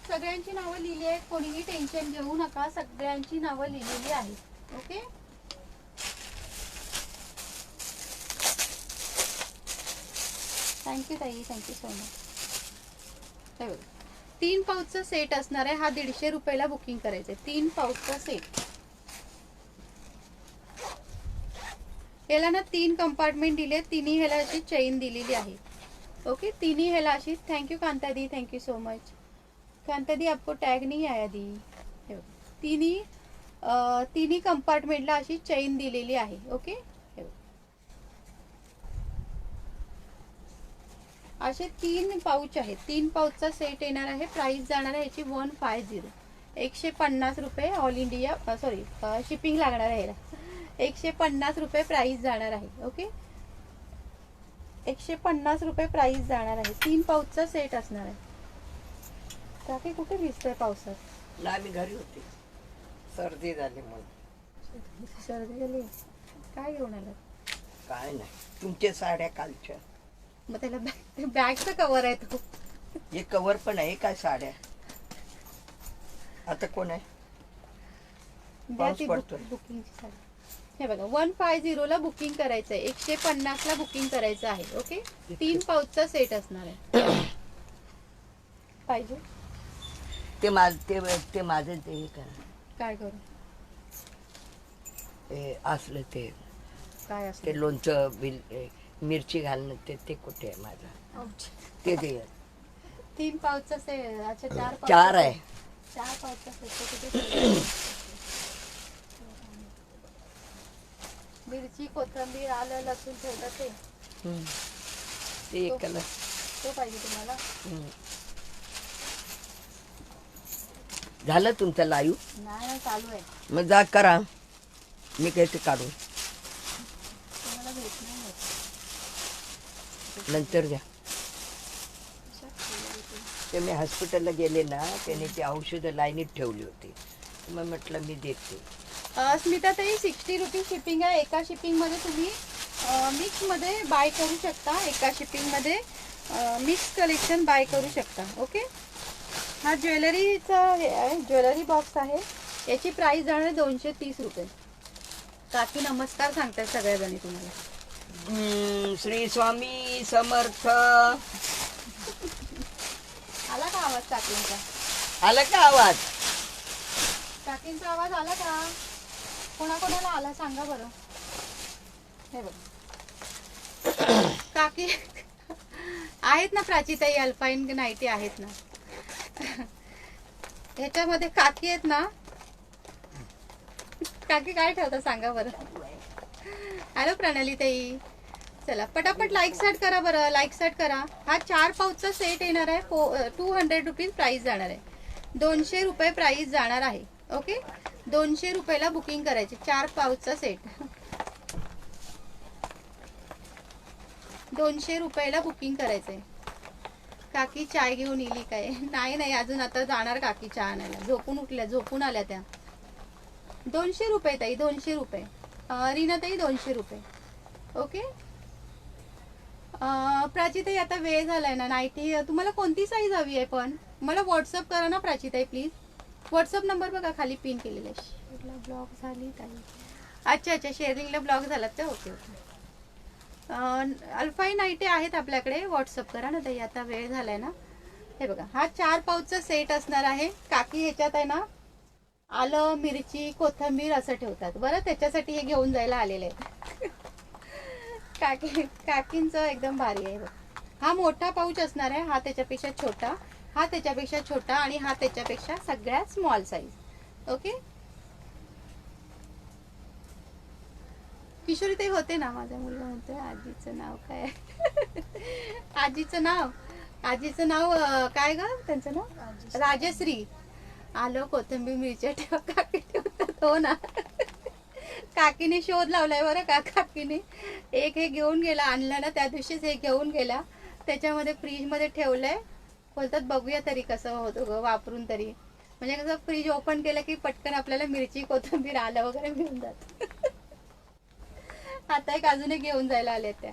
सगळ्यांची नावं लिहिली आहेत, कोणीही टेन्शन घेऊ नका. सगळ्यांची नावं लिहिलेली आहेत. ओके, थँक्यू ताई, थँक्यू सो मच. हे बघा, 3 पाऊचचा सेट असणार आहे. हा 150 रुपयाला बुकिंग करायचं आहे. 3 पाऊचचा सेट. याला ना 3 कंपार्टमेंट दिले. तिन्ही ह्याला अशी चेन दिलेली आहे. ओके, तिन्ही ह्याला अशी. थँक्यू कांता दी, थँक्यू सो मच. कांता दी आपको टैग नहीं आया दी. हे बघा, तिन्ही कंपार्टमेंटला अशी चेन दिलेली आहे. ओके, असे 3 पाऊच आहेत. 3 पाऊचचा सेट येणार आहे. प्राइस जाणार आहे याची 150. 150 रुपये ऑल इंडिया. सॉरी, शिपिंग लागणार आहे याला. 150 रुपये प्राइस जाणार आहे. ओके, 150 रुपये प्राइस जाणार आहे. 3 पाऊचचा सेट असणार आहे. काकी कुठे भिजतंय पावसात? नाही, मी घरी होते. सर्दी झाली मला. सर्दी झाली. काय घेऊन आला? काय नाही, तुमच्या साड्या कालच्या. मग त्याला बॅगचं कव्हर आहे तो. हे कव्हर पण आहे काय साड्या? आता कोण आहे? पाऊस पडतोय. बुकिंगची साडी. हे बघा, 150 ला बुकिंग करायचं आहे. 150 ला बुकिंग करायचं आहे. ओके, 3 पाऊचचा सेट असणार आहे. पाहिजे ते माझं ते हे करा. काय करू? ते असलं ते काय असतं? ते लोणचं बिल मिरची घालणं ते कुठे आहे माझं? ते दे. 3 पाऊचचा सेट. अच्छा, 4 आहे. 4 पाऊचचा सेट. मिरची, कोथिंबीर, आलं, लसूण ठेवतात ते एक कलर तो पाहिजे तुम्हाला? झालं तुमचं लाईव्ह? नाही, चालू आहे. मग जा करा, मी काय ते काढू तुम्हाला भेट नाही होत. नंतर द्या. ते मी हॉस्पिटलला गेले ना, त्याने ती औषधं लाईनीत ठेवली होती. मग म्हटलं मी देते. स्मिता ताई, 60 रुपीज शिपिंग आहे. एका शिपिंग मध्ये तुम्ही मिक्स मध्ये बाय करू शकता. एका शिपिंग मध्ये मिक्स कलेक्शन बाय करू शकता. ओके, हा ज्वेलरीचा हे आहे, ज्वेलरी बॉक्स आहे. याची प्राइस जाणार आहे 230 रुपये. काकी नमस्कार सांगताय सगळ्याजणी तुम्हाला. श्री स्वामी समर्थ. आला का आवाज काकींचा? आला का आवाज? काकींचा आवाज आला का? कोणाकोणाला आला सांगा बरं. हे बघ काकी आहेत ना प्राचीताई, अल्पाईन नाईटी आहेत ना ह्याच्यामध्ये काकी आहेत ना. काकी काय ठेवता सांगा बरं. हॅलो प्रणाली ताई, चला पटापट लाईक सेट करा बरं, लाईक सेट करा. हा 4 पाऊचचा सेट येणार आहे. 200 रुपीज प्राइस जाणार आहे. 200 रुपये प्राइस जाणार आहे. ओके, 200 रुपयाला बुकिंग करायचे 4 पाऊचचा सेट. 200 रुपयाला बुकिंग करायचंय. काकी चाय घेऊन येली काय? नाही नाही, अजून आता जाणार काकी चहा आणायला. झोपून उठल्या, झोपून आल्या त्या. 200 रुपये ताई, 200 रुपये. रीना ताई 200 रुपये. ओके. प्राचीताई आता वेळ झालाय ना. नाईटी तुम्हाला कोणती साईज हवी आहे? पण मला व्हॉट्सअप करा ना प्राचीताई प्लीज. व्हॉट्सअप नंबर बघा खाली पिन केलेला आहे. शेअरला ब्लॉग झाली ताई. अच्छा अच्छा, शेअरिंगला ब्लॉग झालात का? Okay okay. अल्फाई नाईटी आहेत आपल्याकडे. व्हॉट्सअप करा ना ताई, आता वेळ झालाय ना. हे बघा, हा 4 पाऊचचा सेट असणार आहे. काकी ह्याच्यात आहे ना आलं, मिरची, कोथिंबीर असं ठेवतात बरं. त्याच्यासाठी हे घेऊन जायला आलेले आहेत. काकींचं एकदम भारी आहे. हा मोठा पाऊच असणार आहे. हा त्याच्यापेक्षा छोटा, हा त्याच्यापेक्षा छोटा आणि हा त्याच्यापेक्षा सगळ्यात स्मॉल साईज. ओके. किशोरी ते होते ना. माझा मुलगा म्हणतोय आजीचं नाव काय? आजीचं नाव काय ग? त्यांचं नाव राजश्री. आलं, कोथिंबीर, मिरच्या ठेवा काकी ठेवतात. हो ना. काकीने शोध लावलाय बरं का. काकीने एक हे घेऊन गेला, आणलं ना त्या दिवशीच हे घेऊन गेला. त्याच्यामध्ये फ्रीज मध्ये ठेवलंय. बोलतात बघूया तरी कसं होतं ग वापरून तरी. म्हणजे कसं फ्रीज ओपन केलं की पटकन आपल्याला मिरची, कोथिंबीर, आलं वगैरे मिळून जात. आता एक अजून एक घेऊन जायला आले त्या.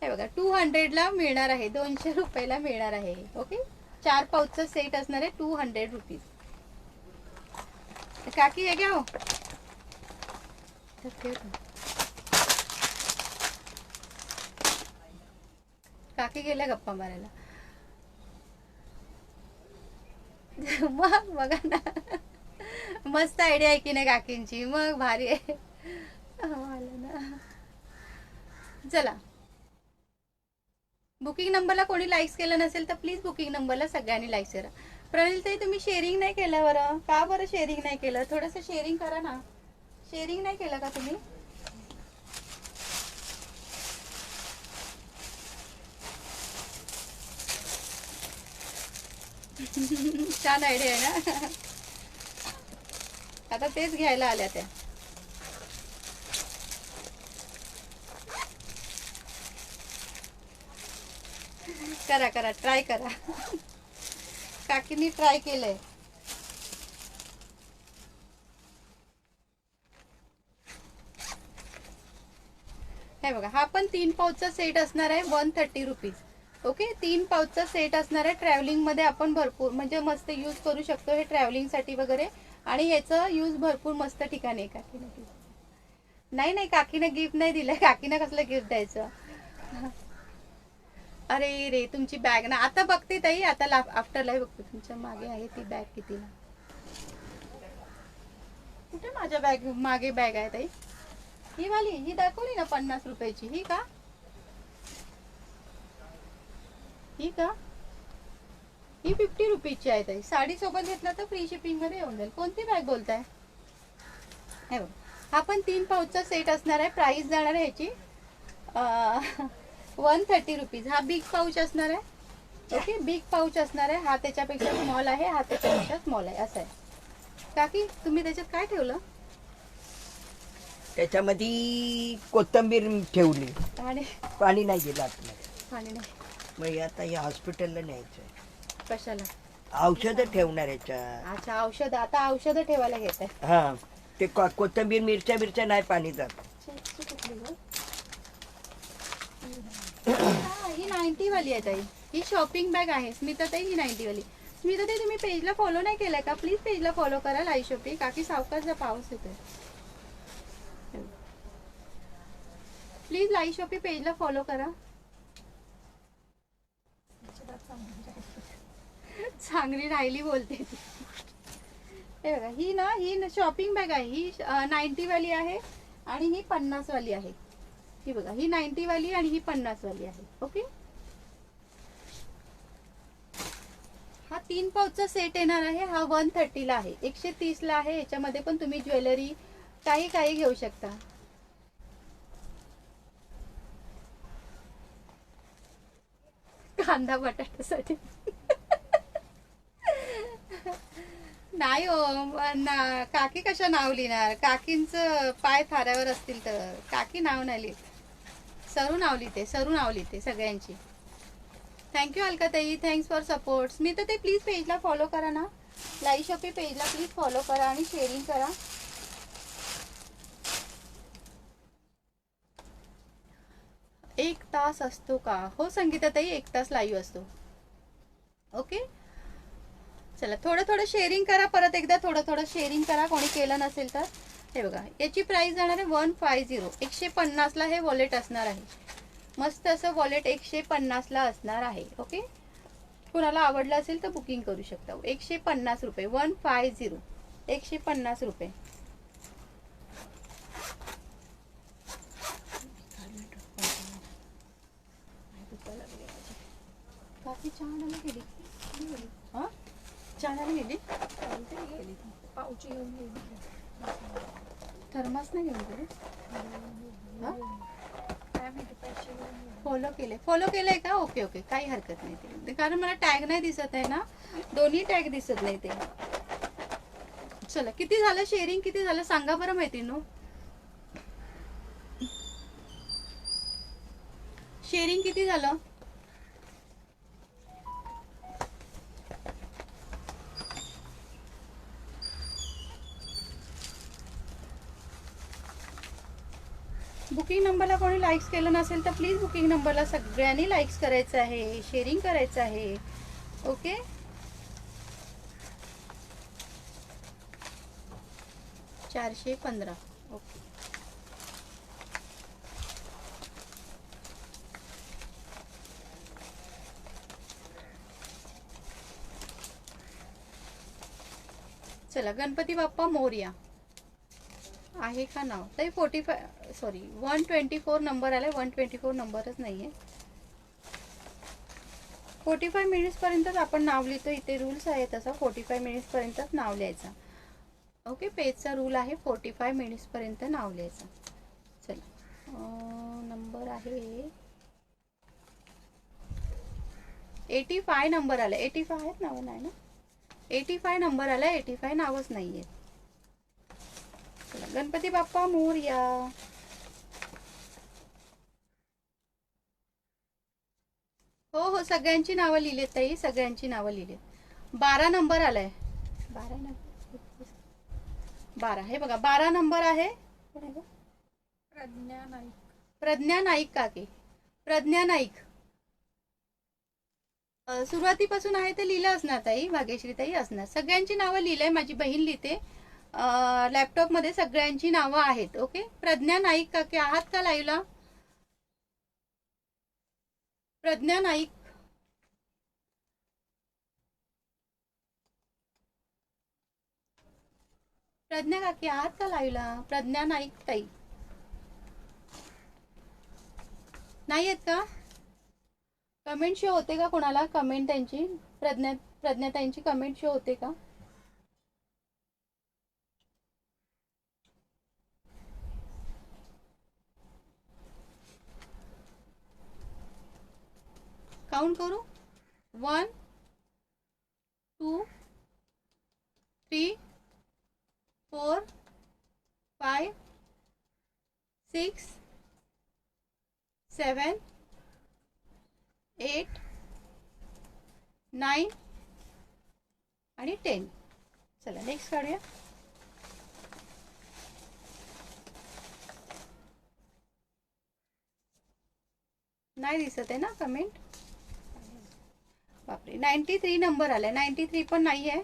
हे बघा 200 ला मिळणार आहे. 200 रुपयाला मिळणार आहे. ओके. 4 पाऊचचा सेट असणार आहे. 200 रुपीज. काकी हे घ्या हो. काकी गेल्या गप्पा मारायला. मग बघा ना, मस्त आयडिया आहे की नाही काकींची. मग भारी आहे. ना चला, बुकिंग नंबरला कोणी लाईक्स केलं नसेल तर प्लीज बुकिंग नंबरला सगळ्यांनी लाईक्स करा. प्रणाली ताई तुम्ही शेअरिंग नाही केलं बरं का? बरं शेअरिंग नाही केलं? थोडंसं शेअरिंग करा ना. शेअरिंग नाही केलं का तुम्ही? छान आयडिया आहे ना. आता तेच घ्यायला आल्या त्या. करा करा, ट्राय करा. काकीनी ट्राय केलंय. हे बघा, हा पण 3 पाऊचचा सेट असणार आहे. 130 रुपीज. ओके. 3 पाऊचचा सेट असणार आहे. ट्रॅव्हलिंग मध्ये आपण भरपूर म्हणजे मस्त यूज करू शकतो हे ट्रॅव्हलिंग साठी वगैरे. आणि याचं यूज भरपूर मस्त ठिकाणी आहे. काकीने नाही काकीने गिफ्ट नाही दिलं. काकीने कसलं गिफ्ट द्यायचं? अरे रे, तुमची बॅग ना आता बघते ताई. आता आफ्टर लाईव्ह बघते. तुमच्या मागे आहे ती बॅग कितीला? कुठे माझ्या बॅग मागे बॅग आहे ताई? ही वाली, ही दाखवली ना 50 रुपयाची. ही का? ही का? ही 50 रुपीजची आहे ताई. साडी सोबत घेतला तर फ्री शिपिंग मध्ये येऊन जाईल. कोणती बॅग बोलताय? हे बघ, हा पण 3 पाऊचचा सेट असणार आहे. प्राइस जाणार आहे ह्याची 130 रुपीज. हा बिग पाऊच असणार आहे. ओके, बिग पाऊच असणार आहे. हा त्याच्यापेक्षा स्मॉल आहे, हा त्याच्यापेक्षा स्मॉल आहे. असं आहे. काकी तुम्ही त्याच्यात काय ठेवलं? त्याच्यामध्ये कोथिंबीर ठेवली. आणि पाणी नाही गेलं आतमध्ये. पाणी नाही. मग आता या हॉस्पिटलला न्यायचंय. कशाला? औषधं ठेवणार याच्यात. अच्छा, औषध. आता औषध ठेवायला घेत आहे. हा, ते कोथिंबीर, मिरच्या नाही पाणी जात. ही 90 वाली आहे ताई. ही शॉपिंग बॅग आहे. स्मिता ताई ही 90 वाली. स्मिता ताई तुम्ही पेजला फॉलो नाही केलाय का? प्लीज पेजला फॉलो करा. Live shopping. काकी सावकाशचा पाऊस येतोय. प्लीज लाईव्ह शॉपिंग पेजला फॉलो करा. चांगली राहिली बोलते ती. हे बघा, ही शॉपिंग बॅग आहे. ही 90 वाली आहे आणि ही 50 वाली आहे. ही बघा, ही 90 वाली आणि ही 50 वाली आहे. ओके, हा 3 पाऊचचा सेट येणार आहे. हा 130 ला आहे, 130 ला आहे. याच्यामध्ये पण तुम्ही ज्वेलरी काही काही घेऊ शकता. कांदा बटाट्यासाठी नाही हो, काकी कशा नाव लिहिणार? काकींचं पाय थाऱ्यावर असतील तर काकी नाव नाही लिहित. सरू नाव लिहिते, सरू नाव लिहिते सगळ्यांची. थँक्यू अलकाताई, थँक्स फॉर सपोर्ट. मी तर ते प्लीज पेजला फॉलो करा ना, लाई शॉपी पेजला प्लीज फॉलो करा आणि शेअरिंग करा. एक तास असतो का? हो संगीताताई, 1 तास लाईव्ह असतो. ओके, चला थोडं थोडं शेअरिंग करा. परत एकदा थोडं थोडं शेअरिंग करा कोणी केलं नसेल तर. हे बघा, याची प्राइस जाणार आहे 150. 150 ला हे वॉलेट असणार आहे. मस्त असं वॉलेट 150 ला असणार आहे. ओके, कुणाला आवडलं असेल तर बुकिंग करू शकता. 150 रुपये, 150, 150 रुपये. काफी छान आली गेली. हा, छान आली गेली. पाऊच घेऊन गेली. थर्मास नाही घेऊन गेले. काय माहिती पैसे घेऊन गेली. फॉलो केलंय का? ओके ओके, काही हरकत नाही ते, कारण मला टॅग नाही दिसत आहे ना, दोन्ही टॅग दिसत नाही ते. चला, किती झालं शेअरिंग, किती झालं सांगा बरं मैत्रिणींनो. शेअरिंग किती झालं? बुकिंग नंबरला कोणी लाईक्स केलं नसेल तर प्लीज बुकिंग नंबरला सगळ्यांनी लाईक्स करायचं आहे, शेअरिंग करायचं आहे. ओके, $415. ओके, चला, गणपती बाप्पा मोरया आहे का नाव? ताई 124 नंबर आलाय. 124 नंबरच नाहीये. 45 मिनिट्स पर्यंतच आपण नाव लिहितो. इथे रूल्स आहे तसा, 45 मिनिट्स पर्यंतच नाव लिहायचं. ओके, पेजचा रूल आहे 45 मिनिट्स पर्यंत नाव लिहायचं. चला, नंबर आहे 85 नंबर आला. 85 आहेत, नाव नाही ना. 85 नंबर आला, 85 नावच नाहीये. चला, गणपती बाप्पा मोरया. हो हो, सगळ्यांची नावं लिहिलेत ताई, सगळ्यांची नावं लिहिलेत. 12 नंबर आलाय. 12 नंबर, 12. हे बघा, 12 नंबर आहे. प्रज्ञा नाईक. प्रज्ञा नाईक काकी, प्रज्ञा नाईक. सुरुवातीपासून आहे ते लिहिलं असणार ताई, भाग्यश्री ताई असणार. सगळ्यांची नावं लिहिलंय, माझी बहीण लिहिते. लॅपटॉप मध्ये सगळ्यांची नावं आहेत. ओके, प्रज्ञा नाईक काकी आहात का लाईव्हला? प्रज्ञा नाईक, प्रज्ञा काकी आहात का लाईव्हला? प्रज्ञा नाईक ताई नाही आहेत का? कमेंट शो होते का कोणाला? कमेंट त्यांची, प्रज्ञा ताईंची कमेंट शो होते का? काउंट करू. 1 2 3 4 5 6 7 8 9 आणि 10. चला, नेक्स्ट काढूया. नाही दिसत आहे ना कमेंट? बापरे, 93 नंबर आलाय. 93 पण नाही आहे.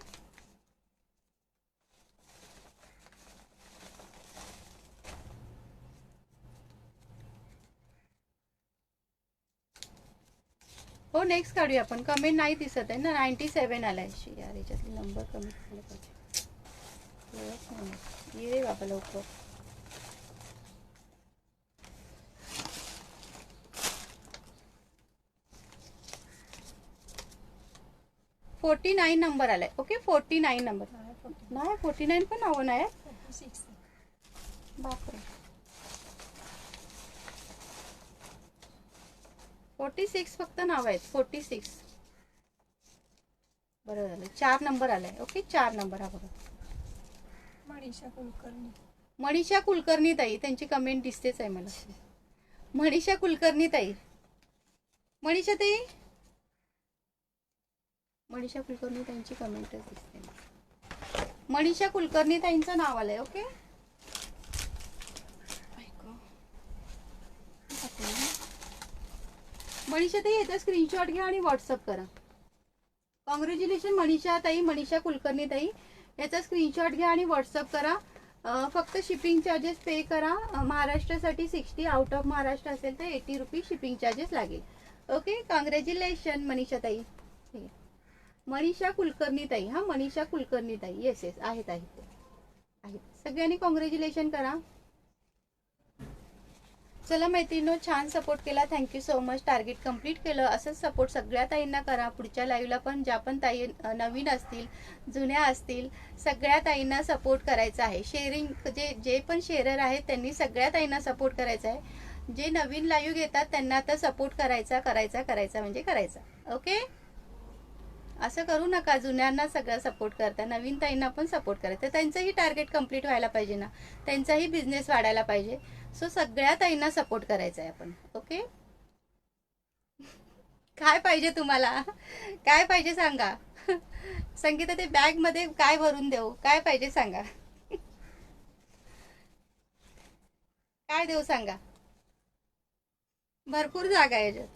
हो नेक्स्ट काढूया आपण. कमेंट नाही दिसत आहे ना. 97 आलाय. यार याच्यातले नंबर कमी झाले पाहिजे. कळत नाही. ये रे बाबा लवकर. $49 नंबर आलाय. ओके 49 नंबर नाही. 49 पण नावं नाही. 46 बापरे. 46 फक्त नाव आहेत. 46 बरं झालं. 4 नंबर आलाय. Okay 4 number. हा बघा मनीषा कुलकर्णी. मनीषा कुलकर्णी ताई. त्यांची कमेंट दिसतेच आहे मला. मनीषा कुलकर्णी ताई. मनीषा ताई. मनीषा कुलकर्णी ताईंची कमेंटच दिसते. मनीषा कुलकर्णी ताईंचं नाव आलंय. ओके मनीषा ताई याचा स्क्रीनशॉट घ्या आणि व्हॉट्सअप करा. कॉंग्रॅच्युलेशन मनीषा ताई. मनीषा कुलकर्णी ताई याचा स्क्रीनशॉट घ्या आणि व्हॉट्सअप करा. फक्त शिपिंग चार्जेस पे करा. महाराष्ट्रासाठी 60, आउट ऑफ महाराष्ट्र असेल तर 80 रुपीज शिपिंग चार्जेस लागेल. ओके कॉंग्रॅच्युलेशन मनीषा ताई. ठीक आहे. मनीषा कुलकर्णी ताई. हा मनीषा कुलकर्णी ताई. येस येस आहेत आहेत. सगळ्यांनी कॉंग्रॅच्युलेशन करा. चला मैत्रिणींनो छान सपोर्ट केला. Thank you so much. Target complete केलं. असंच सपोर्ट सगळ्या ताईंना करा. पुढच्या लाईव्हला पण ज्या पण ताई नवीन असतील जुन्या असतील सगळ्या ताईंना सपोर्ट करायचा आहे. शेअरिंग जे पण शेअरर आहेत त्यांनी सगळ्या ताईंना सपोर्ट करायचा आहे. जे नवीन लाईव्ह घेतात त्यांना आता सपोर्ट करायचा म्हणजे करायचा. ओके असं करू नका. जुन्यांना सगळं सपोर्ट करता. नवीन ताईंना पण सपोर्ट करायचं. त्यांचंही टार्गेट कंप्लीट व्हायला पाहिजे ना. त्यांचाही बिझनेस वाढायला पाहिजे. सो सगळ्या ताईंना सपोर्ट करायचा आहे आपण. ओके काय पाहिजे तुम्हाला. काय पाहिजे सांगा. संगीता ते बॅग मध्ये काय भरून देऊ. काय पाहिजे सांगा. काय देऊ सांगा. भरपूर जागा आहे याच्यात.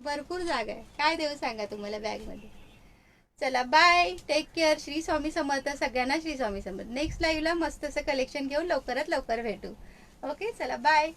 भरपूर जागा आहे. काय देऊ सांगा तुम्हाला बॅग मध्ये. चला bye. Take care. Shri Swami Samarth सगळ्यांना. श्री स्वामी समर्थ. नेक्स्ट लाईव्हला मस्त असं कलेक्शन घेऊन लवकरात लवकर भेटू. ओके चला बाय.